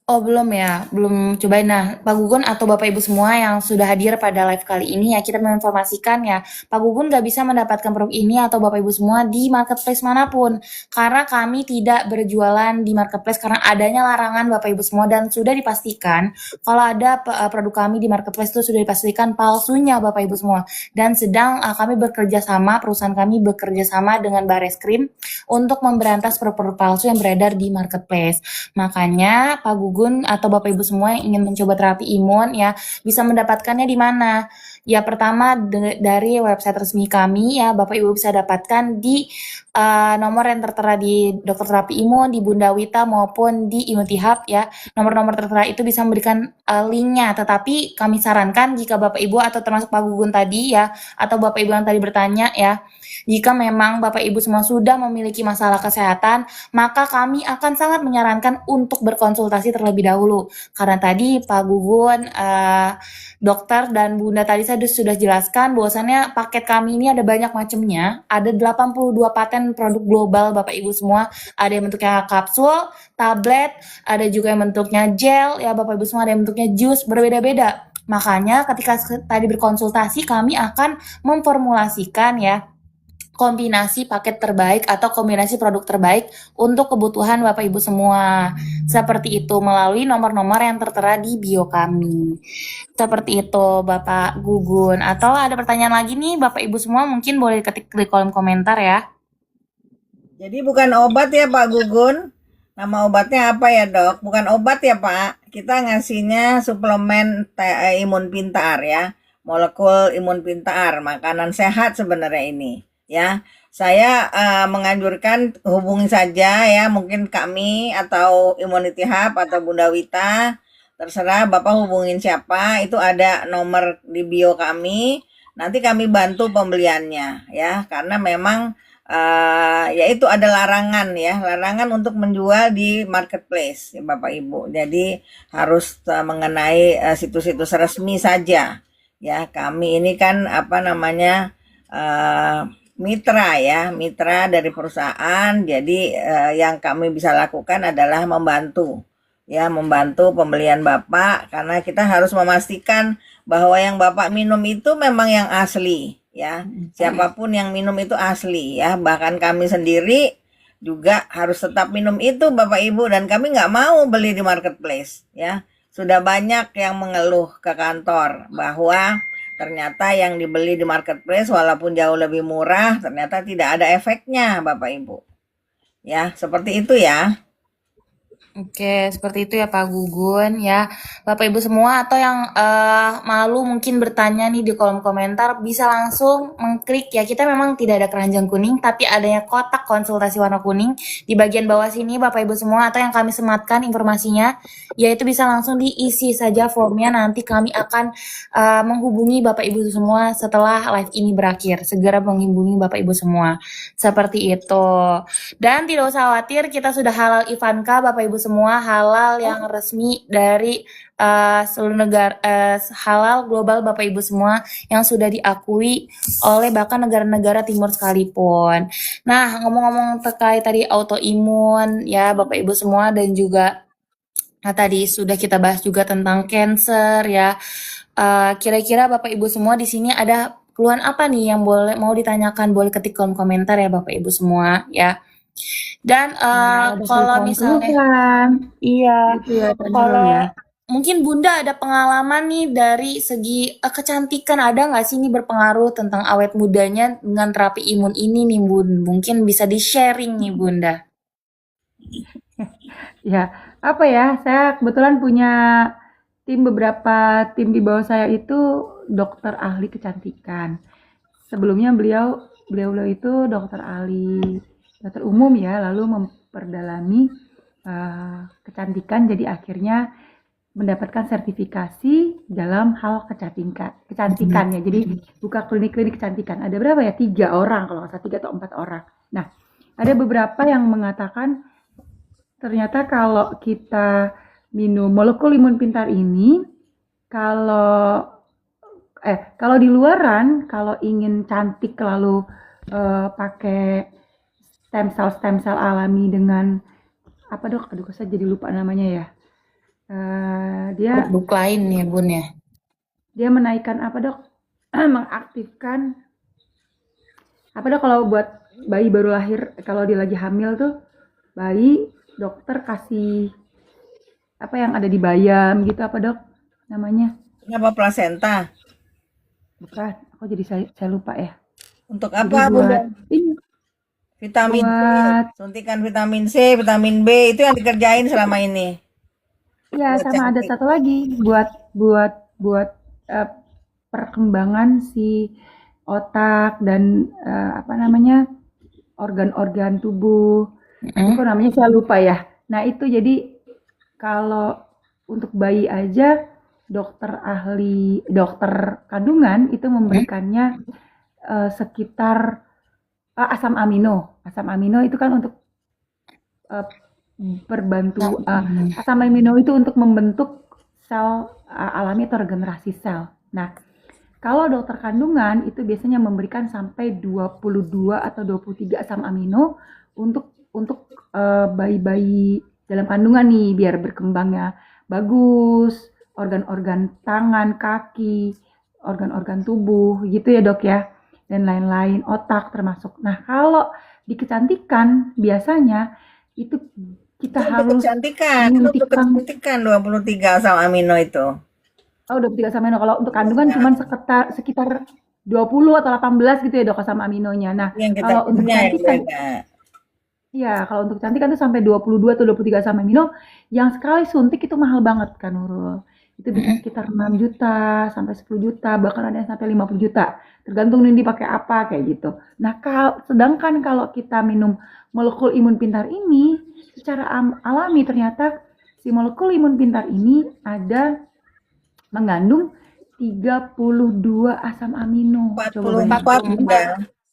Oh belum ya, belum cobain. Nah, Pak Gugun atau Bapak Ibu semua yang sudah hadir pada live kali ini ya, kita menginformasikan ya, Pak Gugun nggak bisa mendapatkan produk ini atau Bapak Ibu semua di marketplace manapun, karena kami tidak berjualan di marketplace karena adanya larangan Bapak Ibu semua dan sudah dipastikan kalau ada produk kami di marketplace itu sudah dipastikan palsunya Bapak Ibu semua. Dan sedang kami bekerja sama, perusahaan kami bekerja sama dengan Bareskrim untuk memberantas produk-produk palsu yang beredar di marketplace. Makanya Pak Gugun atau Bapak Ibu semua yang ingin mencoba terapi imun ya bisa mendapatkannya di mana? Ya pertama dari website resmi kami ya Bapak Ibu bisa dapatkan di nomor yang tertera di Dokter Terapi Imun, di Bunda Wita maupun di Immunity Hub ya. Nomor-nomor tertera itu bisa memberikan linknya. Tetapi kami sarankan jika Bapak Ibu atau termasuk Pak Gugun tadi ya atau Bapak Ibu yang tadi bertanya ya, jika memang Bapak Ibu semua sudah memiliki masalah kesehatan, maka kami akan sangat menyarankan untuk berkonsultasi terlebih dahulu. Karena tadi Pak Gugun, dokter dan Bunda tadi saya sudah jelaskan bahwasannya paket kami ini ada banyak macamnya. Ada 82 paten produk global Bapak Ibu semua. Ada yang bentuknya kapsul, tablet, ada juga yang bentuknya gel, ya Bapak Ibu semua ada yang bentuknya jus, berbeda-beda. Makanya ketika tadi berkonsultasi kami akan memformulasikan ya kombinasi paket terbaik atau kombinasi produk terbaik untuk kebutuhan Bapak Ibu semua. Seperti itu melalui nomor-nomor yang tertera di bio kami. Seperti itu Bapak Gugun. Atau ada pertanyaan lagi nih Bapak Ibu semua mungkin boleh ketik di kolom komentar ya. Jadi bukan obat ya Pak Gugun? Nama obatnya apa ya dok? Bukan obat ya Pak? Kita ngasihnya suplemen imun pintar ya. Molekul imun pintar, makanan sehat sebenarnya ini. Ya, saya menganjurkan hubungi saja ya, mungkin kami atau Immunity Hub atau Bunda Wita, terserah Bapak hubungin siapa, itu ada nomor di bio kami, nanti kami bantu pembeliannya ya, karena memang ya itu ada larangan ya, larangan untuk menjual di marketplace ya Bapak Ibu, jadi harus mengenai situs-situs resmi saja ya. Kami ini kan apa namanya mitra ya, mitra dari perusahaan. Jadi yang kami bisa lakukan adalah membantu ya, membantu pembelian Bapak karena kita harus memastikan bahwa yang Bapak minum itu memang yang asli ya. Siapapun yang minum itu asli ya. Bahkan kami sendiri juga harus tetap minum itu Bapak Ibu, dan kami nggak mau beli di marketplace ya. Sudah banyak yang mengeluh ke kantor bahwa ternyata yang dibeli di marketplace walaupun jauh lebih murah ternyata tidak ada efeknya Bapak Ibu. Ya, seperti itu ya. Oke, seperti itu ya Pak Gugun ya. Bapak Ibu semua atau yang malu mungkin bertanya nih di kolom komentar bisa langsung mengklik ya. Kita memang tidak ada keranjang kuning tapi adanya kotak konsultasi warna kuning di bagian bawah sini Bapak Ibu semua, atau yang kami sematkan informasinya yaitu bisa langsung diisi saja formnya. Nanti kami akan menghubungi Bapak Ibu semua setelah live ini berakhir. Segera menghubungi Bapak Ibu semua. Seperti itu. Dan tidak usah khawatir, kita sudah halal Ivanka Bapak Ibu semua, halal yang resmi dari seluruh negara, halal global Bapak Ibu semua yang sudah diakui oleh bahkan negara-negara timur sekalipun. Nah, ngomong-ngomong terkait tadi autoimun ya Bapak Ibu semua, dan juga tadi sudah kita bahas juga tentang cancer ya. Kira-kira Bapak Ibu semua di sini ada keluhan apa nih yang boleh mau ditanyakan, boleh ketik kolom komentar ya Bapak Ibu semua ya. Dan kalau misalnya iya, Gitu ya, kalau ya. mungkin Bunda ada pengalaman nih dari segi kecantikan, ada nggak sih ini berpengaruh tentang awet mudanya dengan terapi imun ini nih Bun? Mungkin bisa di-sharing nih Bunda. Ya, apa ya? Saya kebetulan punya beberapa tim di bawah saya itu dokter ahli kecantikan. Sebelumnya beliau itu dokter umum ya, lalu memperdalami kecantikan, jadi akhirnya mendapatkan sertifikasi dalam hal kecantikan ya. Jadi buka klinik-klinik kecantikan. Ada berapa ya? 3 orang kalau nggak salah, 3 atau 4 orang. Nah, ada beberapa yang mengatakan ternyata kalau kita minum molekul imun pintar ini, kalau di luaran, kalau ingin cantik lalu pakai stem cell alami dengan apa dok? Aduh, saya jadi lupa namanya ya. Dia Produk lain ya Bun ya. dia menaikkan apa dok? Mengaktifkan apa dok kalau buat bayi baru lahir, kalau dia lagi hamil tuh bayi, dokter kasih apa yang ada di bayam gitu apa dok namanya? Kenapa plasenta? Bukan, aku jadi saya lupa ya. Untuk Jadi apa, buat Bunda? ini, Vitamin C, buat suntikan vitamin C, vitamin B, itu yang dikerjain selama ini. ya Buat sama ada cantik. satu lagi buat eh, perkembangan si otak dan apa namanya organ-organ tubuh. Itu kok namanya saya lupa ya. Nah itu jadi kalau untuk bayi aja dokter kandungan itu memberikannya sekitar asam amino. Asam amino itu kan untuk eh, berbantu asam amino itu untuk membentuk sel alami atau regenerasi sel. Nah, kalau dokter kandungan itu biasanya memberikan sampai 22 atau 23 asam amino untuk bayi-bayi dalam kandungan nih biar berkembangnya bagus, organ-organ tangan, kaki, organ-organ tubuh gitu ya dok ya, dan lain-lain, otak termasuk. Nah kalau di kecantikan biasanya itu kita Itu untuk harus kecantikan, itu untuk menyuntikkan. kecantikan 23 asam amino itu. Oh, 23 asam amino. Kalau untuk kandungan cuman sekitar 20 atau 18 gitu ya dok asam aminonya. Nah, Yang kita kalau untuk punya yang kecantikan, beda. ya kalau untuk kecantikan tuh sampai 22 atau 23 asam amino, yang sekali suntik itu mahal banget kan Nurul. Itu bisa sekitar 6 juta sampai 10 juta, bahkan ada yang sampai 50 juta. Tergantung nih dipakai apa kayak gitu. Nah, sedangkan kalau kita minum molekul imun pintar ini, secara alami ternyata si molekul imun pintar ini mengandung 32 asam amino. Coba bayangin. 44 Bunda.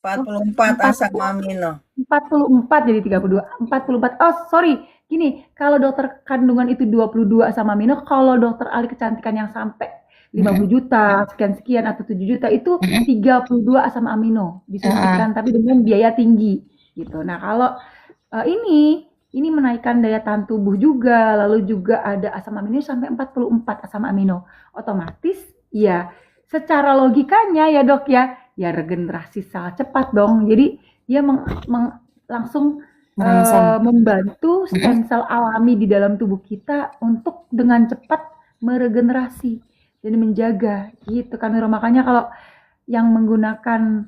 Oh, 44 asam 40, amino. 44 jadi 32. 44. Oh, sorry. Gini, kalau dokter kandungan itu 22 asam amino, kalau dokter ahli kecantikan yang sampai 50 juta, sekian-sekian atau 7 juta itu 32 asam amino disuntikan tapi dengan biaya tinggi gitu. Nah, kalau ini menaikkan daya tahan tubuh juga, lalu juga ada asam amino sampai 44 asam amino. Otomatis ya secara logikanya ya dok ya regenerasi sel cepat dong. Jadi dia langsung membantu stem sel alami di dalam tubuh kita untuk dengan cepat meregenerasi dan menjaga gitu kan. Makanya kalau yang menggunakan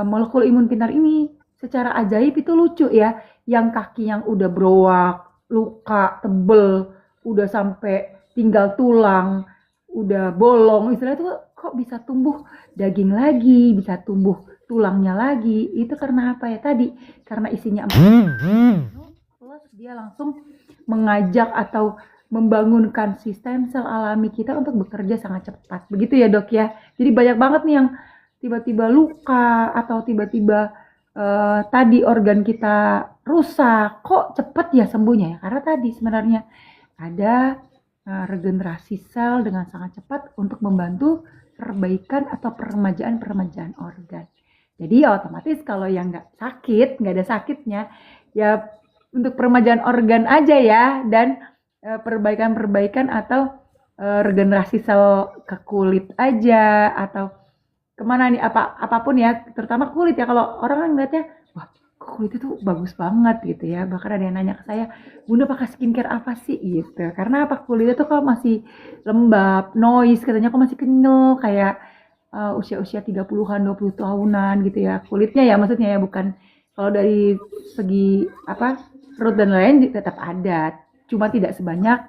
molekul imun pintar ini secara ajaib itu lucu ya, yang kaki yang udah berowak, luka, tebel, udah sampai tinggal tulang, udah bolong, istilahnya itu kok bisa tumbuh daging lagi, bisa tumbuh tulangnya lagi. Itu karena apa ya tadi? Karena isinya plus dia langsung mengajak atau membangunkan sistem sel alami kita untuk bekerja sangat cepat. Begitu ya dok ya. Jadi banyak banget nih yang tiba-tiba luka atau tiba-tiba tadi organ kita rusak, kok cepet ya sembuhnya ya? Karena tadi sebenarnya ada regenerasi sel dengan sangat cepat untuk membantu perbaikan atau peremajaan organ. Jadi ya otomatis kalau yang nggak ada sakitnya, ya untuk peremajaan organ aja ya, dan perbaikan atau regenerasi sel ke kulit aja atau kemana nih apapun ya, terutama kulit ya. Kalau orang kan ngeliatnya wah kulit itu bagus banget gitu ya, bahkan ada yang nanya ke saya, Bunda pakai skincare apa sih gitu, karena apa kulitnya tuh kalau masih lembab, noise katanya kok masih kenyal kayak usia-usia 30-an 20 tahunan gitu ya kulitnya ya, maksudnya ya, bukan kalau dari segi apa perut dan lain tetap ada, cuma tidak sebanyak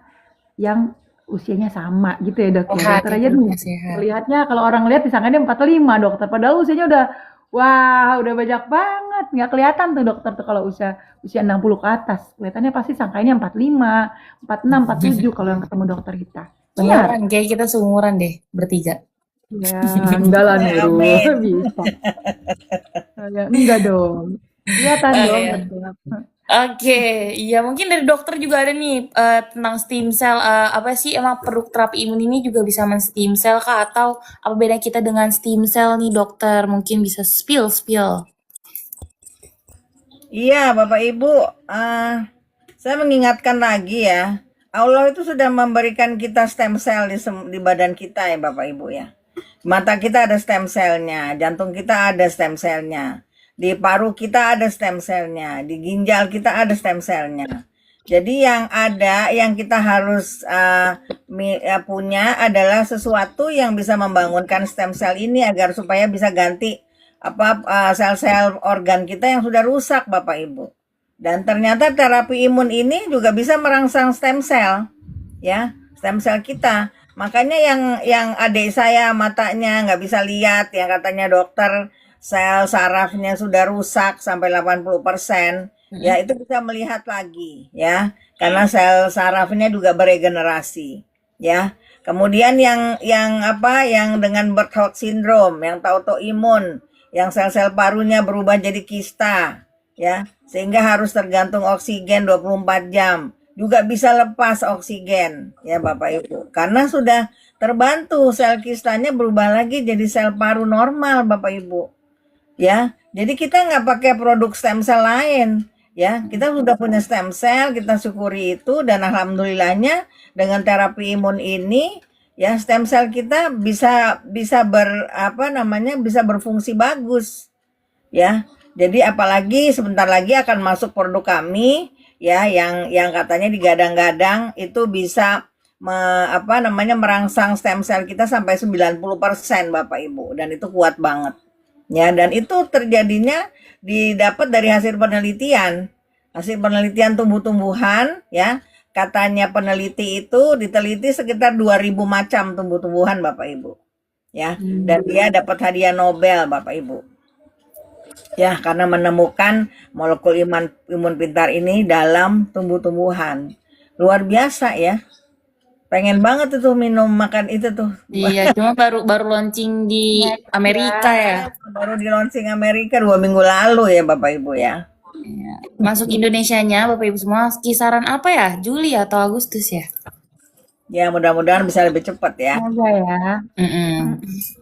yang usianya sama gitu ya dok ya. Dokter aja tuh melihatnya kalau orang lihat disangkanya 45 dokter, padahal usianya udah banyak banget, nggak kelihatan tuh dokter tuh kalau usia 60 ke atas, kelihatannya pasti sangkanya 45, 46, 47 kalau yang ketemu dokter kita. Beneran, kayak kita seumuran deh bertiga. Ya enggak lah Nurul, bisa. Enggak dong, kelihatan dong. Oke, iya mungkin dari dokter juga ada nih tentang stem cell. Apa sih emang produk terapi imun ini juga bisa men-stem cell kah? Atau apa beda kita dengan stem cell nih dokter? Mungkin bisa spill. Iya, Bapak Ibu, saya mengingatkan lagi ya, Allah itu sudah memberikan kita stem cell di badan kita ya Bapak Ibu ya. Mata kita ada stem cellnya, jantung kita ada stem cellnya, di paru kita ada stem cellnya, di ginjal kita ada stem cellnya. Jadi yang ada, yang kita harus punya adalah sesuatu yang bisa membangunkan stem cell ini agar supaya bisa ganti sel-sel organ kita yang sudah rusak Bapak Ibu. Dan ternyata terapi imun ini juga bisa merangsang stem cell, ya, stem cell kita. Makanya yang adik saya matanya nggak bisa lihat, yang katanya dokter sel sarafnya sudah rusak sampai 80%, ya itu bisa melihat lagi, ya, karena sel sarafnya juga beregenerasi, ya. Kemudian yang dengan Birt-Hawk syndrome, yang autoimun, yang sel-sel parunya berubah jadi kista, ya, sehingga harus tergantung oksigen 24 jam. Juga bisa lepas oksigen, ya Bapak Ibu. Karena sudah terbantu, sel kistanya berubah lagi jadi sel paru normal Bapak Ibu. Ya, jadi kita nggak pakai produk stem cell lain. Ya, kita sudah punya stem cell, kita syukuri itu, dan alhamdulillahnya dengan terapi imun ini, ya stem cell kita bisa bisa berfungsi bagus. Ya, jadi apalagi sebentar lagi akan masuk produk kami, ya, yang katanya digadang-gadang itu bisa merangsang stem cell kita sampai 90% Bapak Ibu, dan itu kuat banget. Ya, dan itu terjadinya didapat dari hasil penelitian. Hasil penelitian tumbuh-tumbuhan, ya. Katanya peneliti itu diteliti sekitar 2000 macam tumbuh-tumbuhan Bapak Ibu. Ya, dan dia dapat hadiah Nobel Bapak Ibu. Ya, karena menemukan molekul imun pintar ini dalam tumbuh-tumbuhan. Luar biasa ya. Pengen banget itu makan itu tuh. Iya, cuma baru launching di Amerika ya. Baru di launching Amerika 2 minggu lalu ya Bapak Ibu ya. Iya. Masuk Indonesianya Bapak Ibu semua kisaran apa ya? Juli atau Agustus ya? Ya, mudah-mudahan bisa lebih cepat ya. Semoga ya.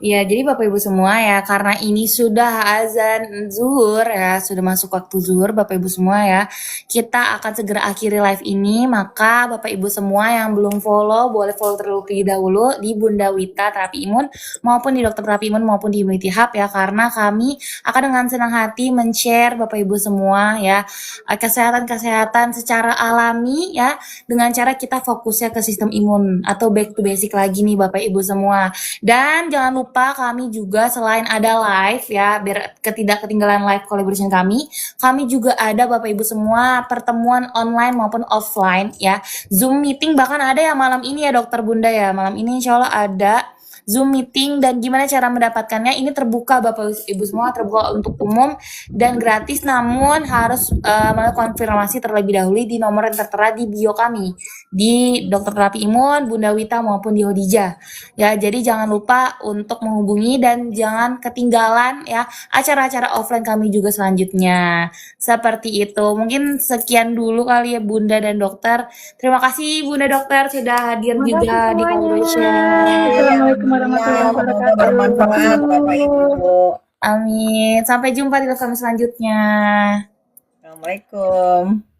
Iya, jadi Bapak Ibu semua ya, karena ini sudah azan zuhur ya, sudah masuk waktu zuhur Bapak Ibu semua ya. Kita akan segera akhiri live ini, maka Bapak Ibu semua yang belum follow, boleh follow terlebih dahulu di Bunda Wita Terapi Imun, maupun di Dokter Terapi Imun, maupun di Immunity Hub ya, karena kami akan dengan senang hati men-share Bapak Ibu semua ya, kesehatan-kesehatan secara alami ya, dengan cara kita fokusnya ke sistem imun atau back to basic lagi nih Bapak Ibu semua. Dan jangan lupa kami juga selain ada live ya, biar tidak ketinggalan live collaboration kami juga ada Bapak Ibu semua pertemuan online maupun offline ya, Zoom meeting, bahkan ada ya malam ini ya Dokter Bunda ya, malam ini insya Allah ada Zoom meeting. Dan gimana cara mendapatkannya, ini terbuka Bapak Ibu semua, terbuka untuk umum dan gratis, namun harus konfirmasi terlebih dahulu di nomor yang tertera di bio kami di Dokter Terapi Imun, Bunda Wita maupun di Hodijah ya. Jadi jangan lupa untuk menghubungi dan jangan ketinggalan ya acara-acara offline kami juga selanjutnya. Seperti itu, mungkin sekian dulu kali ya Bunda dan Dokter. Terima kasih Bunda Dokter sudah hadir Terima juga kasih di semuanya. collaboration. Assalamualaikum warahmatullahi Semoga wabarakatuh. bermanfaat Bapak Ibu. Amin. Sampai jumpa di live kami selanjutnya. Assalamualaikum.